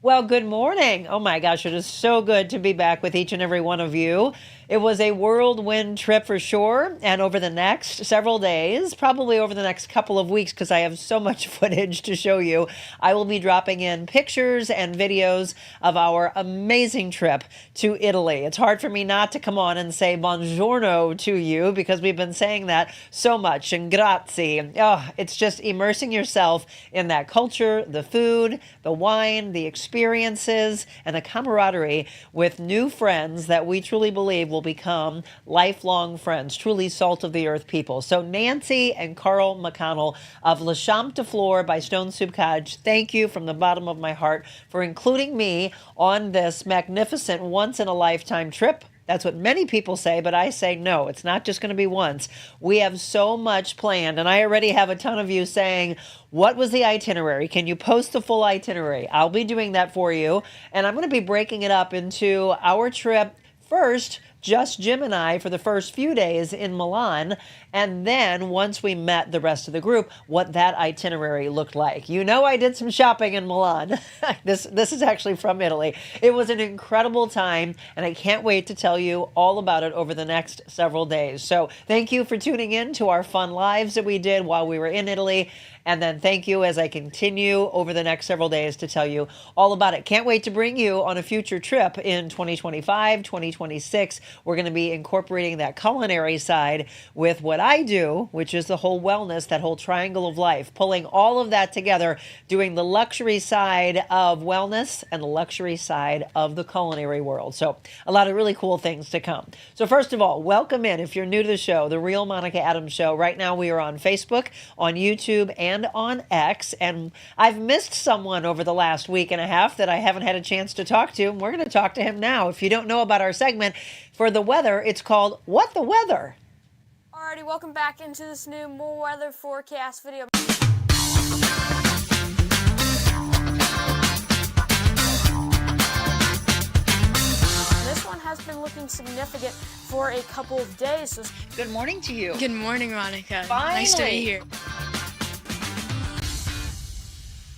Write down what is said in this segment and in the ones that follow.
Well, good morning. Oh my gosh, it is so good to be back with each and every one of you. It was a whirlwind trip for sure. And over the next several days, probably over the next couple of weeks, because I have so much footage to show you, I will be dropping in pictures and videos of our amazing trip to Italy. It's hard for me not to come on and say buongiorno to you because we've been saying that so much. And grazie. Oh, it's just immersing yourself in that culture, the food, the wine, the experiences, and the camaraderie with new friends that we truly believe will become lifelong friends, truly salt of the earth people. So Nancy and Carl McConnell of Le Champ de Flore by Stone Soup Cottage, thank you from the bottom of my heart for including me on this magnificent once-in-a-lifetime trip. That's what many people say, but I say no, it's not just going to be once. We have so much planned, and I already have a ton of you saying, what was the itinerary? Can you post the full itinerary? I'll be doing that for you, and I'm going to be breaking it up into our trip first, just Jim and I for the first few days in Milan, and then once we met the rest of the group, what that itinerary looked like. You know, I did some shopping in Milan. This is actually from Italy. It was an incredible time, and I can't wait to tell you all about it over the next several days. So thank you for tuning in to our fun lives that we did while we were in Italy. And then thank you as I continue over the next several days to tell you all about it. Can't wait to bring you on a future trip in 2025, 2026. We're going to be incorporating that culinary side with what I do, which is the whole wellness, that whole triangle of life, pulling all of that together, doing the luxury side of wellness and the luxury side of the culinary world. So a lot of really cool things to come. So first of all, welcome in. If you're new to the show, The Real Monica Adams Show. Right now we are on Facebook, on YouTube, and on X, and I've missed someone over the last week and a half that I haven't had a chance to talk to, and we're going to talk to him now. If you don't know about our segment for the weather, it's called What the Weather? Alrighty, welcome back into this new more weather forecast video. This one has been looking significant for a couple of days. So good morning to you. Good morning, Monica. Finally. Nice to be here.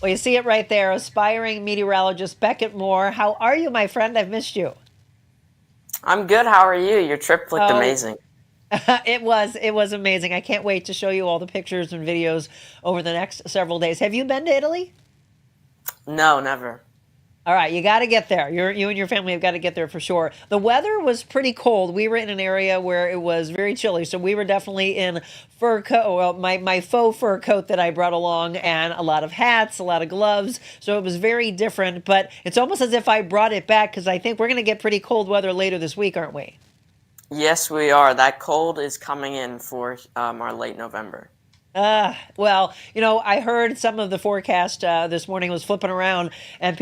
Well, you see it right there, aspiring meteorologist Beckett Moore. How are you, my friend? I've missed you. I'm good. How are you? Your trip looked amazing. It was amazing. I can't wait to show you all the pictures and videos over the next several days. Have you been to Italy? No, never. All right, you got to get there. You and your family have got to get there for sure. The weather was pretty cold. We were in an area where it was very chilly, so we were definitely in fur coat. Well, my faux fur coat that I brought along, and a lot of hats, a lot of gloves. So it was very different. But it's almost as if I brought it back because I think we're going to get pretty cold weather later this week, aren't we? Yes, we are. That cold is coming in for our late November. Well, you know, I heard some of the forecast this morning was flipping around, and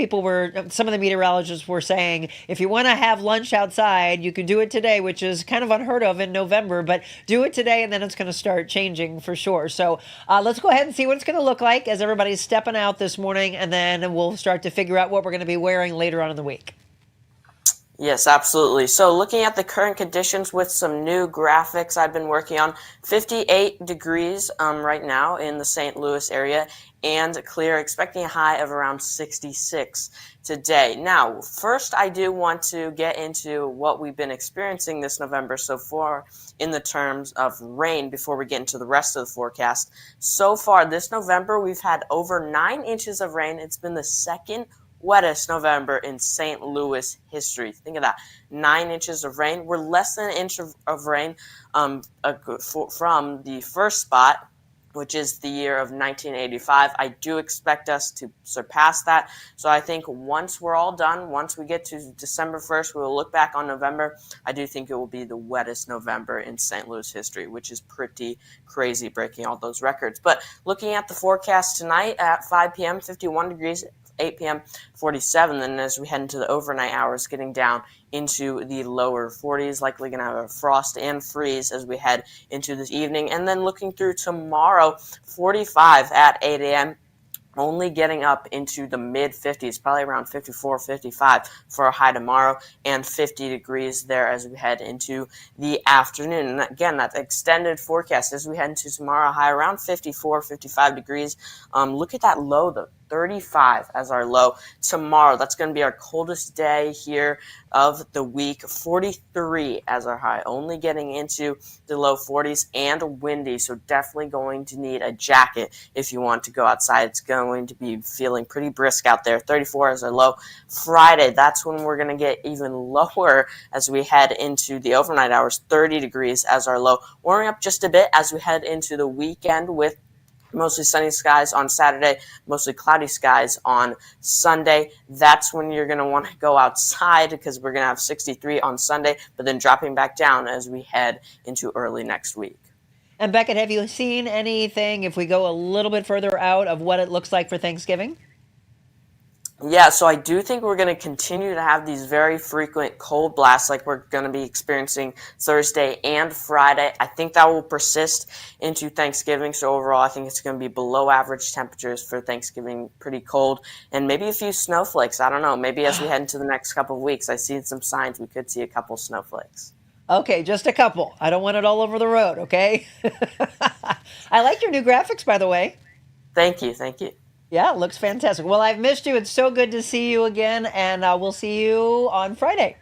some of the meteorologists were saying, if you want to have lunch outside, you can do it today, which is kind of unheard of in November, but do it today, and then it's going to start changing for sure. So let's go ahead and see what it's going to look like as everybody's stepping out this morning, and then we'll start to figure out what we're going to be wearing later on in the week. Yes, absolutely. So looking at the current conditions with some new graphics I've been working on, 58 degrees right now in the St. Louis area and clear, expecting a high of around 66 today. Now, first I do want to get into what we've been experiencing this November so far in the terms of rain before we get into the rest of the forecast. So far this November, we've had over 9 inches of rain. It's been the second wettest November in St. Louis history. Think of that. 9 inches of rain. We're less than an inch of rain from the first spot, which is the year of 1985. I do expect us to surpass that. So I think once we're all done, once we get to December 1st, we will look back on November. I do think it will be the wettest November in St. Louis history, which is pretty crazy, breaking all those records. But looking at the forecast tonight at 5 p.m., 51 degrees, 8 p.m., 47. Then as we head into the overnight hours, getting down into the lower 40s, likely going to have a frost and freeze as we head into this evening. And then looking through tomorrow, 45 at 8 a.m., only getting up into the mid-50s, probably around 54, 55 for a high tomorrow, and 50 degrees there as we head into the afternoon. And again, that extended forecast as we head into tomorrow, high around 54, 55 degrees. Look at that low, the 35 as our low. Tomorrow, that's going to be our coldest day here of the week, 43 as our high, only getting into the low 40s and windy, so definitely going to need a jacket if you want to go outside. It's going to be feeling pretty brisk out there. 34 as our low. Friday, that's when we're going to get even lower as we head into the overnight hours, 30 degrees as our low, warming up just a bit as we head into the weekend with mostly sunny skies on Saturday, mostly cloudy skies on Sunday. That's when you're going to want to go outside because we're going to have 63 on Sunday, but then dropping back down as we head into early next week. And Beckett, have you seen anything, if we go a little bit further out, of what it looks like for Thanksgiving? Yeah, so I do think we're going to continue to have these very frequent cold blasts like we're going to be experiencing Thursday and Friday. I think that will persist into Thanksgiving. So overall, I think it's going to be below average temperatures for Thanksgiving, pretty cold, and maybe a few snowflakes. I don't know. Maybe as we head into the next couple of weeks, I've seen some signs we could see a couple snowflakes. Okay, just a couple. I don't want it all over the road, okay? I like your new graphics, by the way. Thank you. Thank you. Yeah, it looks fantastic. Well, I've missed you. It's so good to see you again, and we'll see you on Friday.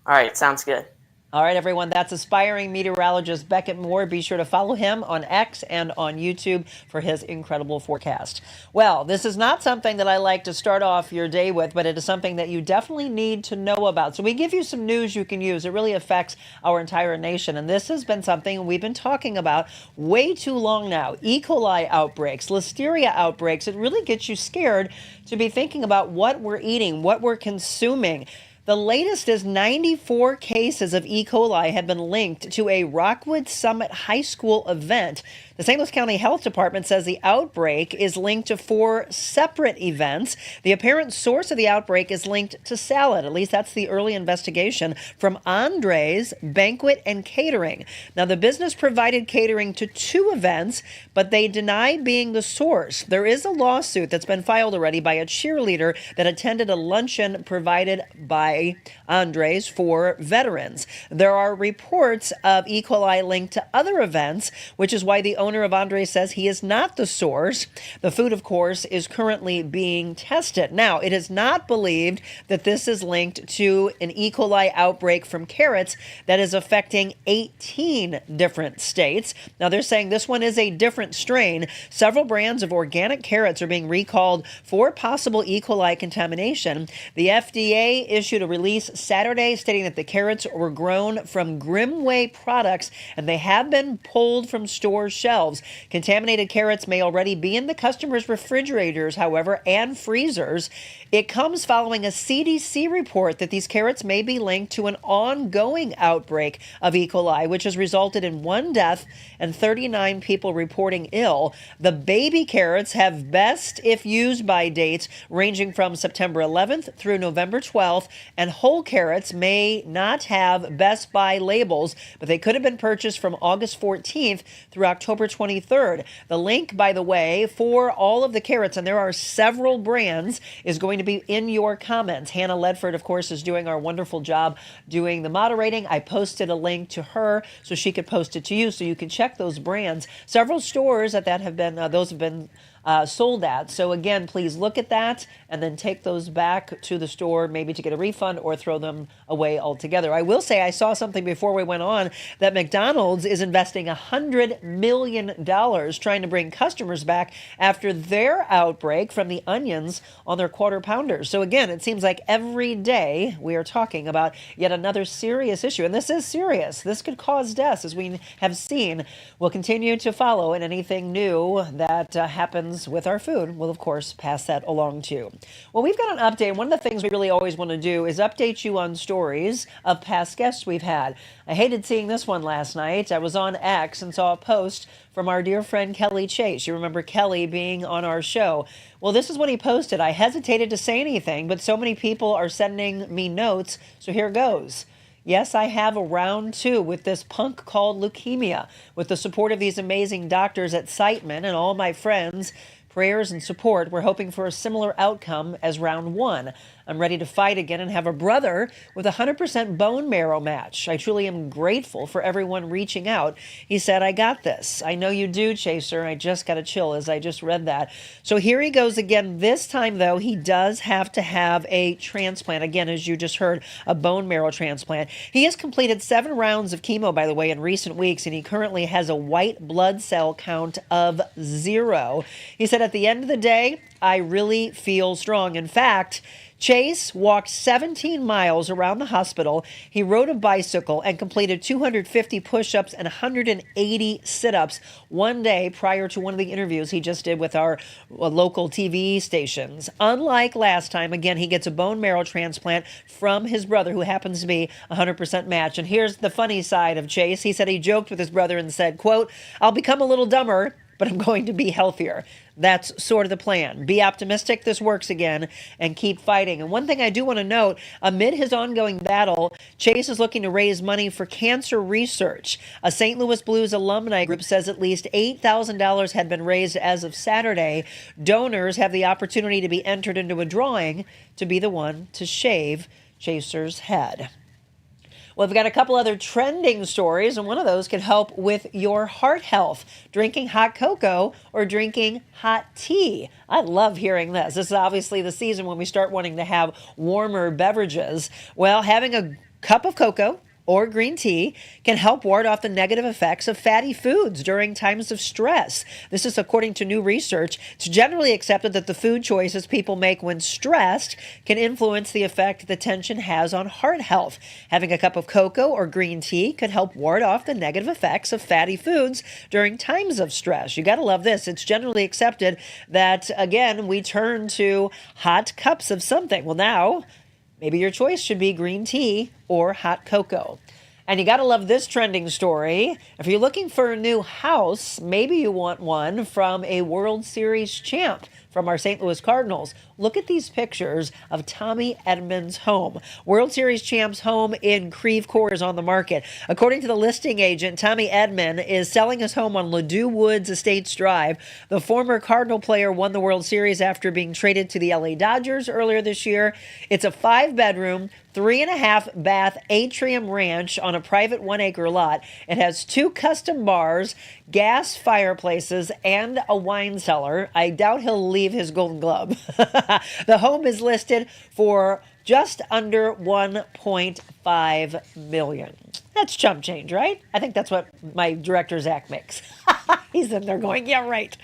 All right, sounds good. All right, everyone, that's aspiring meteorologist Beckett Moore. Be sure to follow him on X and on YouTube for his incredible forecast. Well, this is not something that I like to start off your day with, but it is something that you definitely need to know about. So we give you some news you can use. It really affects our entire nation. And this has been something we've been talking about way too long now. E. coli outbreaks, listeria outbreaks. It really gets you scared to be thinking about what we're eating, what we're consuming. The latest is 94 cases of E. coli have been linked to a Rockwood Summit High School event. The St. Louis County Health Department says the outbreak is linked to 4 separate events. The apparent source of the outbreak is linked to salad. At least that's the early investigation from Andre's Banquet and Catering. Now, the business provided catering to 2 events, but they deny being the source. There is a lawsuit that's been filed already by a cheerleader that attended a luncheon provided by Andre's for veterans. There are reports of E. coli linked to other events, which is why the owner of Andre's says he is not the source. The food, of course, is currently being tested. Now, it is not believed that this is linked to an E. coli outbreak from carrots that is affecting 18 different states. Now, they're saying this one is a different strain. Several brands of organic carrots are being recalled for possible E. coli contamination. The FDA issued a release Saturday stating that the carrots were grown from Grimway products and they have been pulled from store shelves. Contaminated carrots may already be in the customers' refrigerators, however, and freezers. It comes following a CDC report that these carrots may be linked to an ongoing outbreak of E. coli, which has resulted in 1 death and 39 people reporting ill. The baby carrots have best if used by dates ranging from September 11th through November 12th, and whole carrots may not have best by labels, but they could have been purchased from August 14th through October 23rd. The link, by the way, for all of the carrots, and there are several brands, is going to be in your comments. Hannah Ledford, of course, is doing our wonderful job doing the moderating. I posted a link to her so she could post it to you so you can check those brands. Several stores that have been, those have been sold at. So again, please look at that and then take those back to the store, maybe to get a refund or throw them away altogether. I will say I saw something before we went on that McDonald's is investing $100 million trying to bring customers back after their outbreak from the onions on their quarter pounders. So again, it seems like every day we are talking about yet another serious issue. And this is serious. This could cause deaths, as we have seen. We'll continue to follow, and anything new that happens with our food, we'll of course pass that along too. Well, we've got an update. One of the things we really always want to do is update you on stories of past guests we've had. I hated seeing this one last night. I was on X and saw a post from our dear friend Kelly Chase. You remember Kelly being on our show. Well, this is what he posted. I hesitated to say anything, but so many people are sending me notes, so here goes. Yes, I have a round 2 with this punk called leukemia. With the support of these amazing doctors at Siteman and all my friends, prayers and support. We're hoping for a similar outcome as round 1. I'm ready to fight again and have a brother with a 100% bone marrow match. I truly am grateful for everyone reaching out. He said, I got this. I know you do, Chaser. I just got a chill as I just read that. So here he goes again. This time, though, he does have to have a transplant. Again, as you just heard, a bone marrow transplant. He has completed 7 rounds of chemo, by the way, in recent weeks, and he currently has a white blood cell count of 0. He said, at the end of the day, I really feel strong. In fact, Chase walked 17 miles around the hospital. He rode a bicycle and completed 250 push-ups and 180 sit-ups one day prior to one of the interviews he just did with our local TV stations. Unlike last time, again, he gets a bone marrow transplant from his brother, who happens to be a 100% match. And here's the funny side of Chase. He said he joked with his brother and said, quote, I'll become a little dumber, but I'm going to be healthier. That's sort of the plan. Be optimistic this works again and keep fighting. And one thing I do want to note, amid his ongoing battle, Chase is looking to raise money for cancer research. A St. Louis Blues alumni group says at least $8,000 had been raised as of Saturday. Donors have the opportunity to be entered into a drawing to be the one to shave Chaser's head. Well, we've got a couple other trending stories, and one of those can help with your heart health. Drinking hot cocoa or drinking hot tea. I love hearing this. This is obviously the season when we start wanting to have warmer beverages. Well, having a cup of cocoa or green tea can help ward off the negative effects of fatty foods during times of stress. This is according to new research. It's generally accepted that the food choices people make when stressed can influence the effect the tension has on heart health. Having a cup of cocoa or green tea could help ward off the negative effects of fatty foods during times of stress. You got to love this. It's generally accepted that, again, we turn to hot cups of something. Well, now, maybe your choice should be green tea or hot cocoa. And you got to love this trending story. If you're looking for a new house, maybe you want one from a World Series champ from our St. Louis Cardinals. Look at these pictures of Tommy Edman's home. World Series champ's home in Creve Coeur is on the market. According to the listing agent, Tommy Edman is selling his home on Ladue Woods Estates Drive. The former Cardinal player won the World Series after being traded to the LA Dodgers earlier this year. It's a 5-bedroom, 3.5 bath atrium ranch on a private 1-acre lot. It has 2 custom bars, gas fireplaces, and a wine cellar. I doubt he'll leave his Golden Glove. The home is listed for just under $1.5 million. That's chump change, right? I think that's what my director, Zach, makes. He's in there going, yeah, right.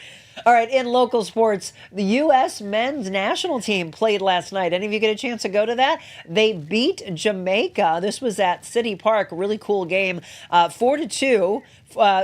All right, in local sports, the U.S. men's national team played last night. Any of you get a chance to go to that? They beat Jamaica. This was at City Park. Really cool game. 4-2.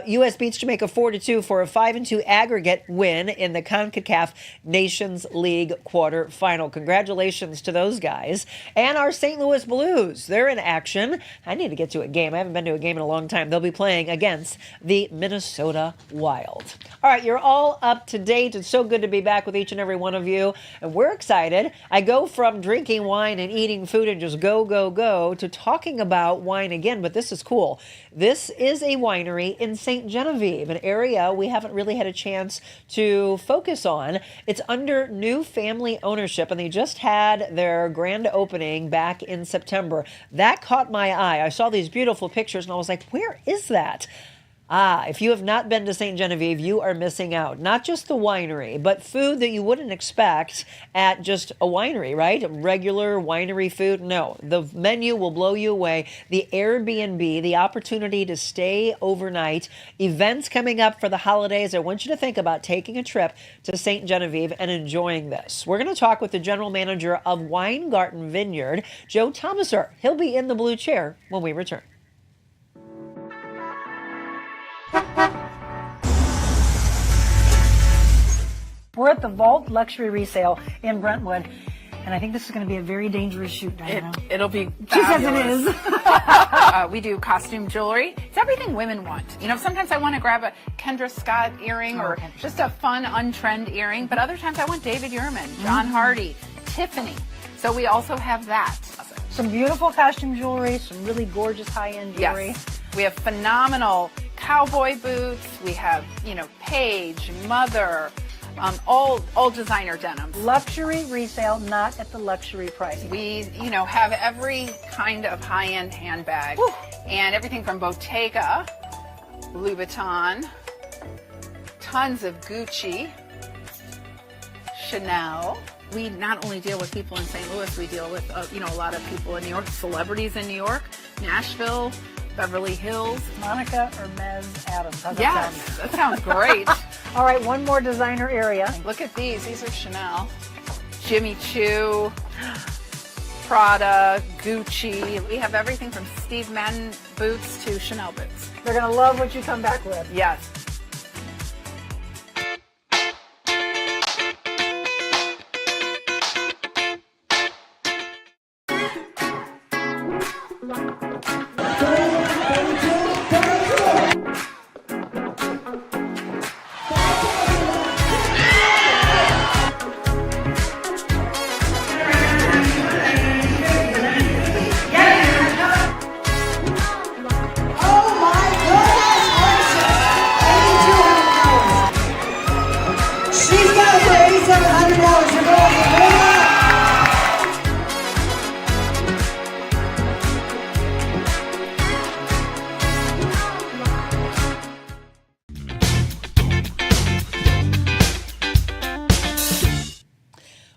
U.S. beats Jamaica 4-2 for a 5-2 aggregate win in the CONCACAF Nations League quarterfinal. Congratulations to those guys. And our St. Louis Blues, they're in action. I need to get to a game. I haven't been to a game in a long time. They'll be playing against the Minnesota Wild. All right, you're all up to date. It's so good to be back with each and every one of you, and we're excited. I go from drinking wine and eating food and just go, go, go to talking about wine again, but this is cool. This is a winery in St. Genevieve, an area we haven't really had a chance to focus on. It's under new family ownership, and they just had their grand opening back in September. That caught my eye. I saw these beautiful pictures, and I was like, where is that? If you have not been to St. Genevieve, you are missing out. Not just the winery, but food that you wouldn't expect at just a winery, right? Regular winery food. No, the menu will blow you away. The Airbnb, the opportunity to stay overnight, events coming up for the holidays. I want you to think about taking a trip to St. Genevieve and enjoying this. We're going to talk with the general manager of Weingarten Vineyard, Joe Thomaser. He'll be in the blue chair when we return. We're at the Vault Luxury Resale in Brentwood, and I think this is going to be a very dangerous shoot, Diana. It'll be She says fabulous. it is. We do costume jewelry. It's everything women want. You know, sometimes I want to grab a Kendra Scott earring or Kendra just a fun, untrend earring, but other times I want David Yurman, John Hardy, Tiffany. So we also have that. Some beautiful costume jewelry, some really gorgeous high-end jewelry. Yes. We have phenomenal cowboy boots. We have, you know, Paige, Mother, all designer denim. Luxury resale, not at the luxury price. We, have every kind of high-end handbag. Woo. And everything from Bottega, Louis Vuitton, tons of Gucci, Chanel. We not only deal with people in St. Louis, we deal with, a lot of people in New York, celebrities in New York, Nashville, Beverly Hills. Monica or Ms. Adams. How's that Yes, sound? that sounds great. All right, one more designer area. Look at these. These are Chanel, Jimmy Choo, Prada, Gucci. We have everything from Steve Madden boots to Chanel boots. They're going to love what you come back with. Yes.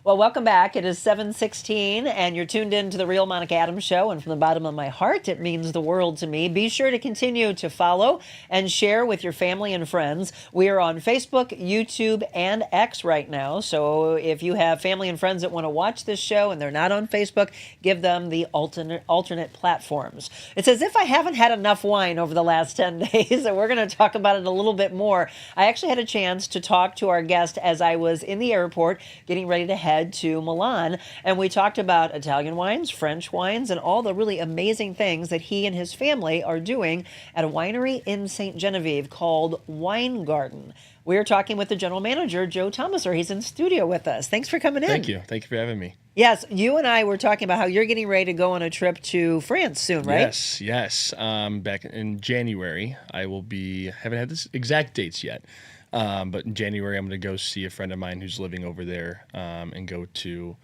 Well, welcome back. It is 7:16, and you're tuned in to the Real Monica Adams Show. And from the bottom of my heart, it means the world to me. Be sure to continue to follow and share with your family and friends. We are on Facebook, YouTube, and X right now. So if you have family and friends that want to watch this show and they're not on Facebook, give them the alternate platforms. It's as if I haven't had enough wine over the last 10 days, and we're going to talk about it a little bit more. I actually had a chance to talk to our guest as I was in the airport getting ready to head to Milan, and we talked about Italian wines, French wines, and all the really amazing things that he and his family are doing at a winery in St. Genevieve called Weingarten. We are talking with the general manager, Joe Thomaser. He's in studio with us. Thanks for coming in. Thank you. Thank you for having me. Yes, you and I were talking about how you're getting ready to go on a trip to France soon, right? Yes. Back in January, I will be, haven't had this exact dates yet. But in January, I'm going to go see a friend of mine who's living over there and go to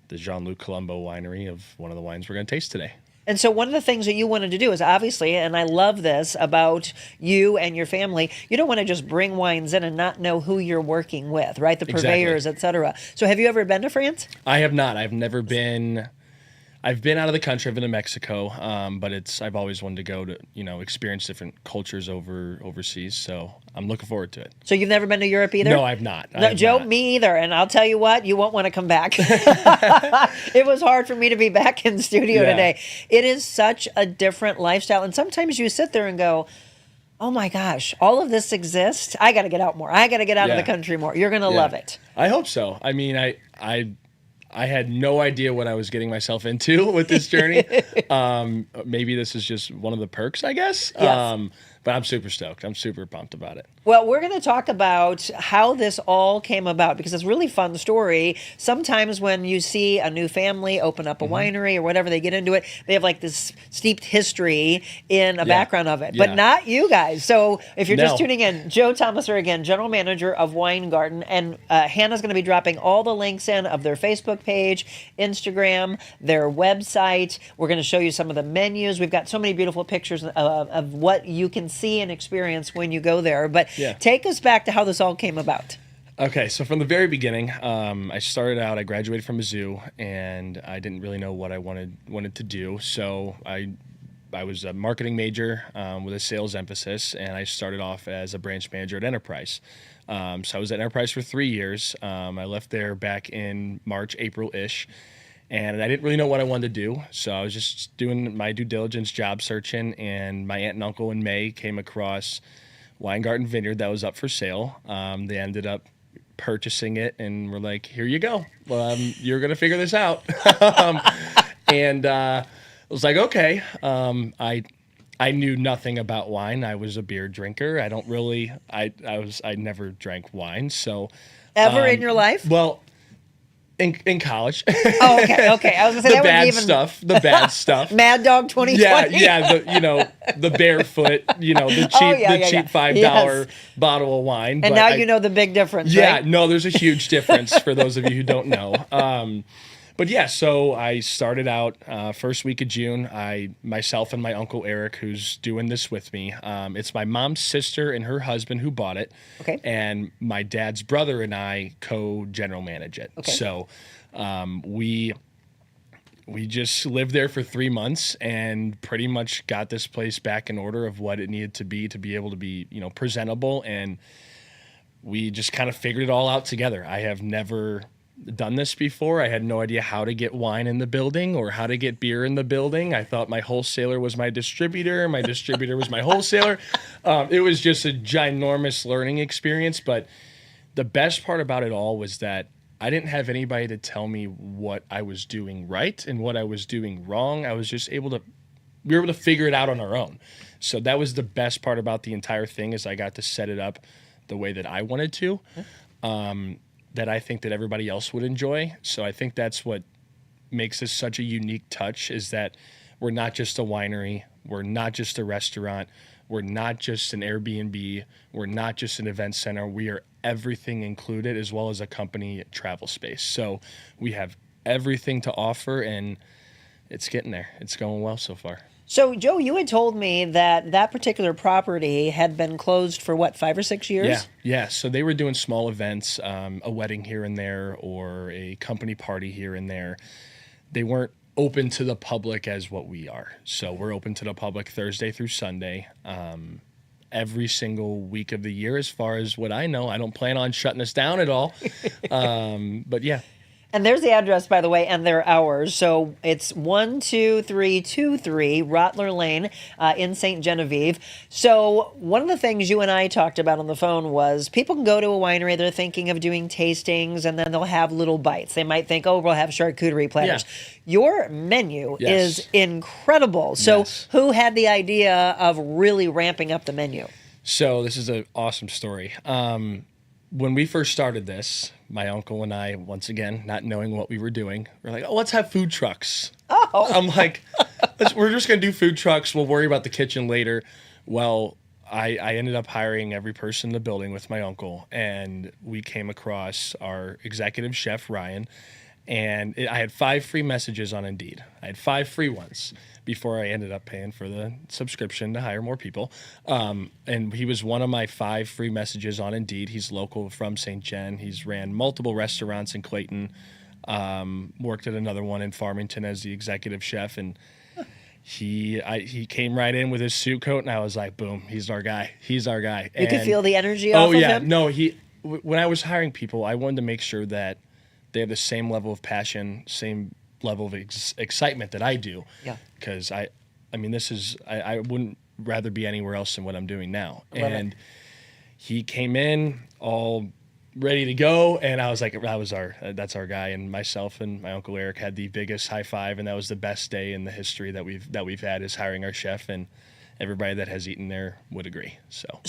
the Jean-Luc Colombo winery of one of the wines we're going to taste today. And so one of the things that you wanted to do is obviously, and I love this about you and your family, you don't want to just bring wines in and not know who you're working with, right? The purveyors, et cetera. So have you ever been to France? I have not. I've never been. I've been out of the country. I've been to Mexico, but I've always wanted to go to, experience different cultures overseas. So I'm looking forward to it. So you've never been to Europe either? No, I've not. No, Joe, me either. And I'll tell you what, you won't want to come back. It was hard for me to be back in studio today. It is such a different lifestyle. And sometimes you sit there and go, oh my gosh, all of this exists. I got to get out more. I got to get out of the country more. You're going to love it. I hope so. I mean, I had no idea what I was getting myself into with this journey. Maybe this is just one of the perks, I guess. Yes. But I'm super stoked. I'm super pumped about it. Well, we're going to talk about how this all came about because it's a really fun story. Sometimes when you see a new family open up a winery or whatever, they get into it, they have like this steeped history in a background of it. But not you guys. So if you're just tuning in, Joe Thomaser again, general manager of Weingarten, and Hannah's going to be dropping all the links in of their Facebook page, Instagram, their website. We're going to show you some of the menus. We've got so many beautiful pictures of what you can see and experience when you go there. But take us back to how this all came about. Okay, so from the very beginning, I graduated from Mizzou, and I didn't really know what I wanted to do. So I was a marketing major with a sales emphasis, and I started off as a branch manager at Enterprise. So I was at Enterprise for 3 years. I left there back in March, April-ish. And I didn't really know what I wanted to do, so I was just doing my due diligence, job searching, and my aunt and uncle in May came across Weingarten Vineyard that was up for sale. They ended up purchasing it, and we're like, here you go. You're going to figure this out. And I was like, okay. I knew nothing about wine. I was a beer drinker. I never drank wine, so. Ever in your life? Well, In college. Oh, okay, okay. I was gonna say that would be even the bad stuff. Mad Dog 2020. Yeah. The barefoot, the cheap $5 bottle of wine. And now you know the big difference. Yeah, right? no, there's a huge difference for those of you who don't know. But yeah, so I started out first week of June. Myself and my uncle Eric, who's doing this with me. It's my mom's sister and her husband who bought it. Okay. And my dad's brother and I co-general manage it. Okay. So we just lived there for 3 months and pretty much got this place back in order of what it needed to be able to be, presentable. And we just kind of figured it all out together. I have never done this before. I had no idea how to get wine in the building or how to get beer in the building. I thought my wholesaler was my distributor. My distributor was my wholesaler. It was just a ginormous learning experience. But the best part about it all was that I didn't have anybody to tell me what I was doing right and what I was doing wrong. I was just we were able to figure it out on our own. So that was the best part about the entire thing, is I got to set it up the way that I wanted to. That I think that everybody else would enjoy. So I think that's what makes this such a unique touch, is that we're not just a winery, we're not just a restaurant, we're not just an Airbnb, we're not just an event center, we are everything included, as well as a company travel space. So we have everything to offer, and it's getting there. It's going well so far. So, Joe, you had told me that particular property had been closed for, 5 or 6 years? Yeah. So they were doing small events, a wedding here and there, or a company party here and there. They weren't open to the public as what we are. So we're open to the public Thursday through Sunday, every single week of the year. As far as what I know, I don't plan on shutting us down at all. But yeah. And there's the address, by the way, and their hours. So it's 12323 Rottler Lane in St. Genevieve. So one of the things you and I talked about on the phone was people can go to a winery, they're thinking of doing tastings, and then they'll have little bites. They might think, we'll have charcuterie platters. Yeah. Your menu is incredible. So who had the idea of really ramping up the menu? So this is an awesome story. When we first started this, my uncle and I, once again, not knowing what we were doing, we're like, let's have food trucks. Oh. I'm like, we're just going to do food trucks. We'll worry about the kitchen later. Well, I ended up hiring every person in the building with my uncle, and we came across our executive chef, Ryan, and I had 5 free messages on Indeed. I had 5 free ones before I ended up paying for the subscription to hire more people. And he was one of my 5 free messages on Indeed. He's local from St. Gen. He's ran multiple restaurants in Clayton, worked at another one in Farmington as the executive chef. And he came right in with his suit coat, and I was like, boom, he's our guy. He's our guy. You could feel the energy off of him? No, when I was hiring people, I wanted to make sure that they have the same level of passion, same level of excitement that I do. Yeah. Because I wouldn't rather be anywhere else than what I'm doing now. And he came in all ready to go, and I was like, that's our guy. And myself and my uncle Eric had the biggest high five, and that was the best day in the history that we've had, is hiring our chef, and everybody that has eaten there would agree. So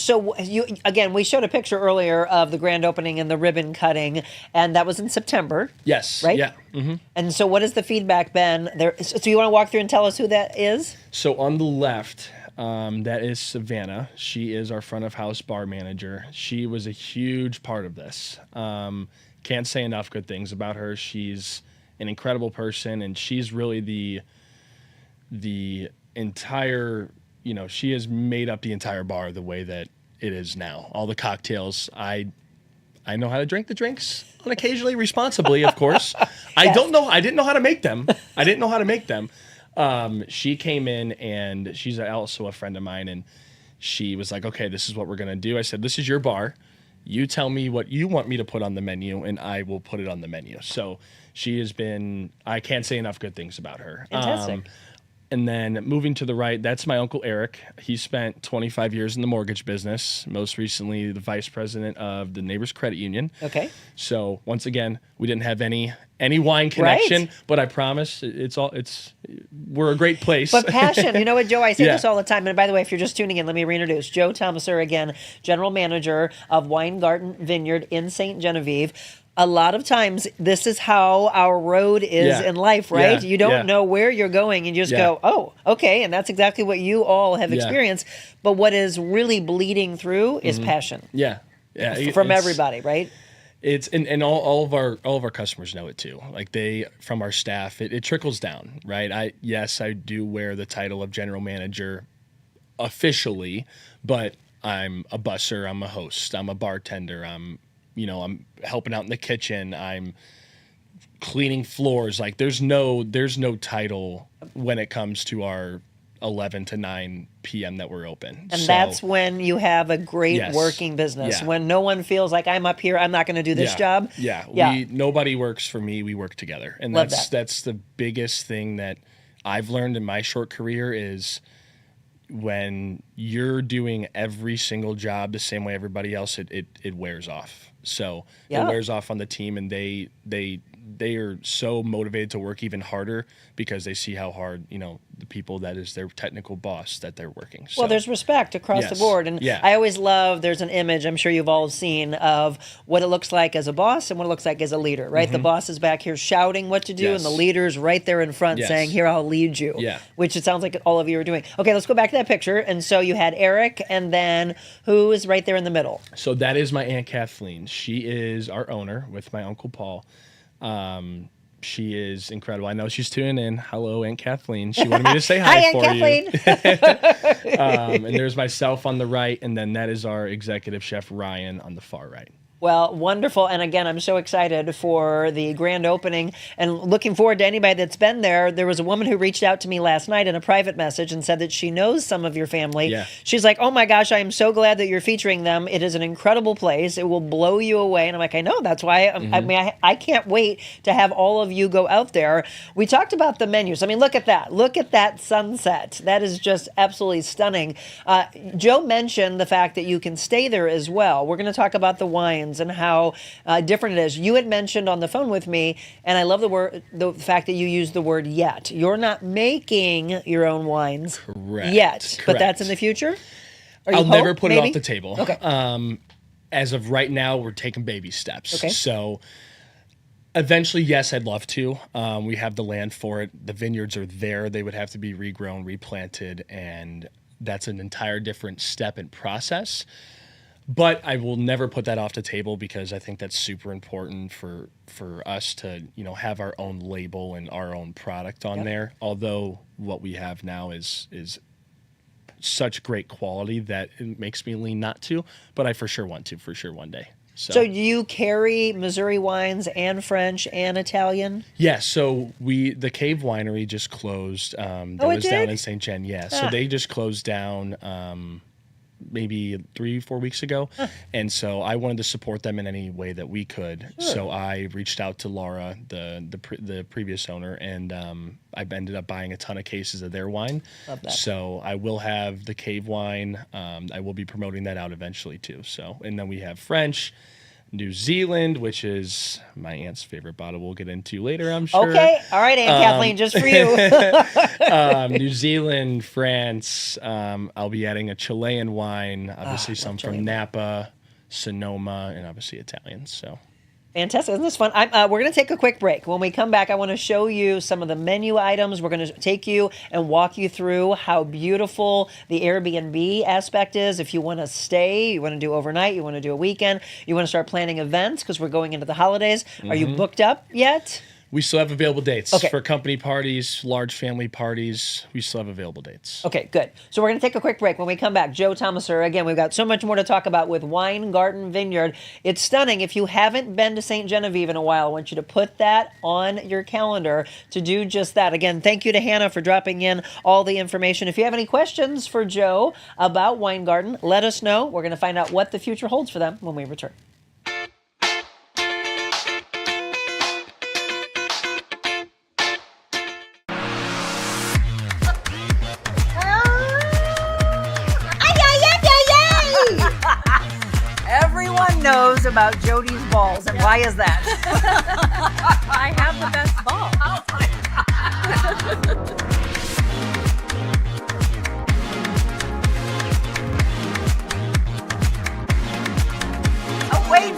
we showed a picture earlier of the grand opening and the ribbon cutting, and that was in September. Yes. Right? Yeah. Mm-hmm. And so what has the feedback been there? So you want to walk through and tell us who that is? So on the left, that is Savannah. She is our front of house bar manager. She was a huge part of this. Can't say enough good things about her. She's an incredible person, and she's really the entire, she has made up the entire bar the way that it is now. All the cocktails, I know how to drink the drinks, and occasionally responsibly, of course. Yes. I didn't know how to make them. She came in, and she's also a friend of mine, and she was like, okay, this is what we're going to do. I said, this is your bar. You tell me what you want me to put on the menu, and I will put it on the menu. So she has been, I can't say enough good things about her. Fantastic. And then moving to the right, that's my uncle Eric. He spent 25 years in the mortgage business, most recently the vice president of the Neighbors Credit Union. Okay. So once again, we didn't have any wine connection, right. But I promise we're a great place. But passion, you know what, Joe, I say this all the time. And by the way, if you're just tuning in, let me reintroduce Joe Thomaser again, general manager of Weingarten Vineyard in St. Genevieve. a lot of times this is how our road is in life, right? You don't know where you're going and you just go, oh, okay. And that's exactly what you all have experienced. But what is really bleeding through is passion. From everybody, right? It's and all of our customers know it too. Like from our staff, it trickles down, right? I do wear the title of general manager officially, but I'm a busser, I'm a host, I'm a bartender, I'm helping out in the kitchen, I'm cleaning floors. Like there's no title when it comes to our 11 to 9 p.m. that we're open. And that's when you have a great working business. When no one feels like I'm up here, I'm not going to do this job. Nobody works for me. We work together. And that's the biggest thing that I've learned in my short career is when you're doing every single job the same way everybody else, it wears off. So it wears off on the team, and they are so motivated to work even harder because they see how hard, the people that is their technical boss that they're working. So, well, there's respect across the board. And I always love, there's an image I'm sure you've all seen of what it looks like as a boss and what it looks like as a leader, right? The boss is back here shouting what to do, and the leader's right there in front saying, here, I'll lead you, which it sounds like all of you are doing. Okay, let's go back to that picture. And so you had Eric, and then who is right there in the middle? So that is my Aunt Kathleen. She is our owner with my Uncle Paul. She is incredible. I know she's tuning in. Hello, Aunt Kathleen. She wanted me to say hi for you. And there's myself on the right, and then that is our executive chef, Ryan, on the far right. Well, wonderful. And again, I'm so excited for the grand opening and looking forward to anybody that's been there. There was a woman who reached out to me last night in a private message and said that she knows some of your family. Yeah. She's like, oh my gosh, I am so glad that you're featuring them. It is an incredible place. It will blow you away. And I'm like, I know. That's why I can't wait to have all of you go out there. We talked about the menus. I mean, look at that. Look at that sunset. That is just absolutely stunning. Joe mentioned the fact that you can stay there as well. We're going to talk about the wines and how different it is. You had mentioned on the phone with me, and I love the fact that you used the word yet. You're not making your own wines yet, but that's in the future? I'll never put it off the table. Okay. As of right now, we're taking baby steps. Okay. So eventually, yes, I'd love to. We have the land for it. The vineyards are there. They would have to be regrown, replanted, and that's an entire different step and process. But I will never put that off the table because I think that's super important for us to, have our own label and our own product on there. Although what we have now is such great quality that it makes me lean not to, but I for sure want to, one day. So do you carry Missouri wines and French and Italian? Yeah, so the Cave Winery just closed. That was down in St. Gen, so they just closed down maybe 3-4 weeks ago. And so I wanted to support them in any way that we could. So I reached out to Laura, the previous owner, and I ended up buying a ton of cases of their wine. Love that. So I will have the Cave wine. I will be promoting that out eventually too. So, and then we have French, New Zealand, which is my aunt's favorite bottle we'll get into later, I'm sure. Okay. All right, Aunt Kathleen, just for you. New Zealand, France. I'll be adding a Chilean wine, obviously some from Napa, Sonoma, and obviously Italian. So fantastic. Isn't this fun? We're going to take a quick break. When we come back, I want to show you some of the menu items. We're going to take you and walk you through how beautiful the Airbnb aspect is. If you want to stay, you want to do overnight, you want to do a weekend, you want to start planning events because we're going into the holidays. Are you booked up yet? We still have available dates for company parties, large family parties. We still have available dates. Okay, good. So we're going to take a quick break. When we come back, Joe Thomaser, again, we've got so much more to talk about with Weingarten Vineyard. It's stunning. If you haven't been to St. Genevieve in a while, I want you to put that on your calendar to do just that. Again, thank you to Hannah for dropping in all the information. If you have any questions for Joe about Weingarten, let us know. We're going to find out what the future holds for them when we return. Everyone knows about Jody's balls, and why is that? I have the best ball. Oh my God. Oh, wait.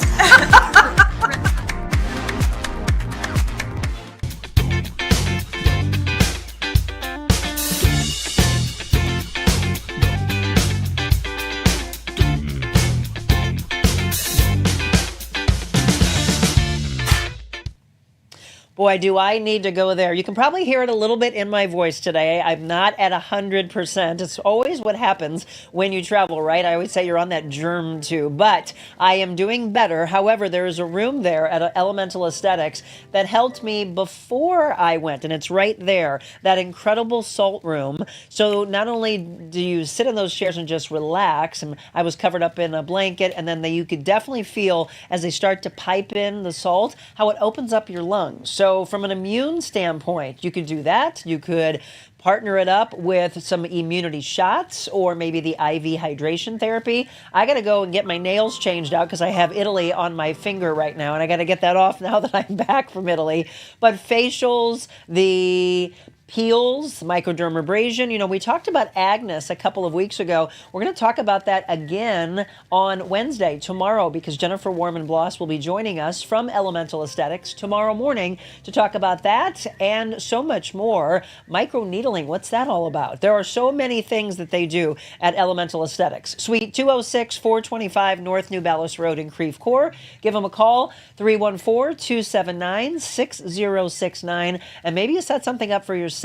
Boy, do I need to go there. You can probably hear it a little bit in my voice today. I'm not at 100%. It's always what happens when you travel, right? I always say you're on that germ tube, but I am doing better. However, there is a room there at Elemental Aesthetics that helped me before I went, and it's right there, that incredible salt room. So not only do you sit in those chairs and just relax, and I was covered up in a blanket, and then you could definitely feel as they start to pipe in the salt, how it opens up your lungs. So from an immune standpoint, you could do that. You could partner it up with some immunity shots or maybe the IV hydration therapy. I got to go and get my nails changed out because I have Italy on my finger right now, and I got to get that off now that I'm back from Italy. But facials, the peels, microdermabrasion. You know, we talked about Agnes a couple of weeks ago. We're going to talk about that again on Wednesday, tomorrow, because Jennifer Warman-Bloss will be joining us from Elemental Aesthetics tomorrow morning to talk about that and so much more. Microneedling, what's that all about? There are so many things that they do at Elemental Aesthetics. Suite 206, 425 North New Ballas Road in Creve Coeur. Give them a call, 314-279-6069. And maybe you set something up for yourself.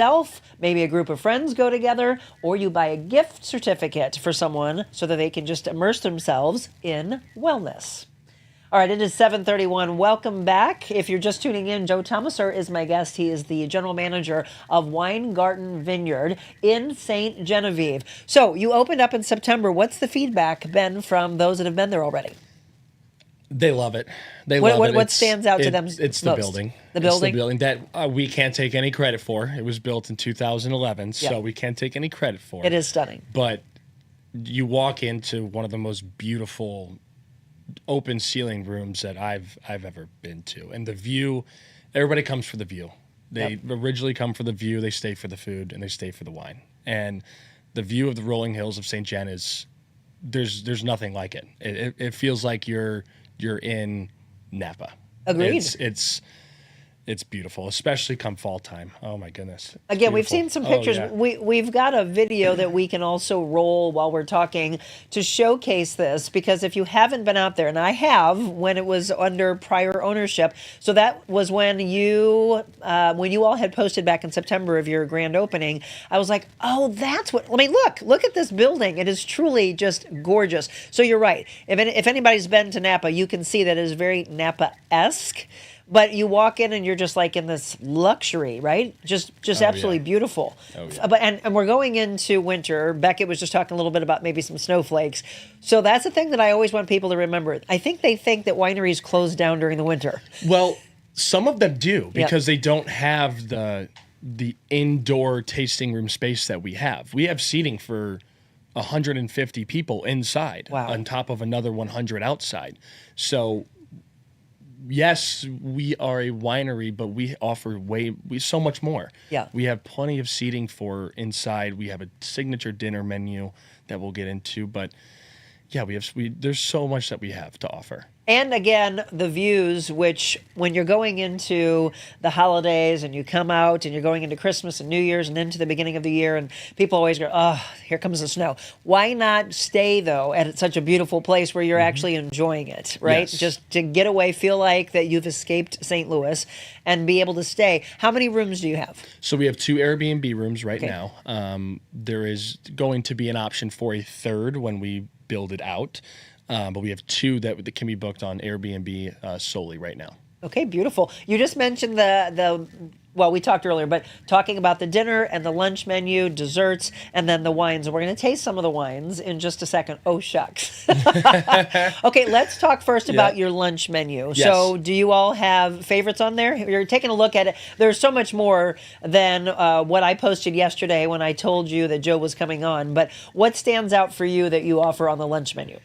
Maybe a group of friends go together, or you buy a gift certificate for someone so that they can just immerse themselves in wellness. All right, it is 7:31. Welcome back. If you're just tuning in, Joe Thomaser is my guest. He is the general manager of Weingarten Vineyard in St. Genevieve. So you opened up in September. What's the feedback been from those that have been there already? They love it. They love it. What stands out to them? It's the building. The building? It's the building that we can't take any credit for. It was built in 2011, so we can't take any credit for it. It is stunning. But you walk into one of the most beautiful open ceiling rooms that I've ever been to. And the view, everybody comes for the view. They originally come for the view, they stay for the food, and they stay for the wine. And the view of the rolling hills of St. Gen is, there's nothing like it. It feels like you're in Napa. Agreed. It's beautiful, especially come fall time. Oh my goodness. Again, we've seen some pictures. Oh, yeah. We've got a video that we can also roll while we're talking to showcase this, because if you haven't been out there, and I have when it was under prior ownership, so that was when you all had posted back in September of your grand opening, I was like, oh, that's what, I mean, look at this building. It is truly just gorgeous. So you're right. If anybody's been to Napa, you can see that it is very Napa-esque. But you walk in and you're just like in this luxury, right? Just absolutely beautiful. Oh, yeah. But and we're going into winter. Beckett was just talking a little bit about maybe some snowflakes. So that's the thing that I always want people to remember. I think they think that wineries close down during the winter. Well, some of them do, because they don't have the indoor tasting room space that we have. We have seating for 150 people inside, on top of another 100 outside. So yes, we are a winery, but we offer so much more. Yeah. We have plenty of seating for inside. We have a signature dinner menu that we'll get into, but yeah, there's so much that we have to offer. And again, the views, which when you're going into the holidays and you come out and you're going into Christmas and New Year's and into the beginning of the year, and people always go, oh, here comes the snow. Why not stay, though, at such a beautiful place where you're actually enjoying it, right? Yes. Just to get away, feel like that you've escaped St. Louis and be able to stay. How many rooms do you have? So we have 2 Airbnb rooms right now. There is going to be an option for a third when we build it out. But we have 2 that can be booked on Airbnb solely right now. Okay, beautiful. You just mentioned well, we talked earlier, but talking about the dinner and the lunch menu, desserts, and then the wines. We're going to taste some of the wines in just a second. Oh, shucks. Okay, let's talk first about your lunch menu. Yes. So do you all have favorites on there? You're taking a look at it. There's so much more than what I posted yesterday when I told you that Joe was coming on. But what stands out for you that you offer on the lunch menu?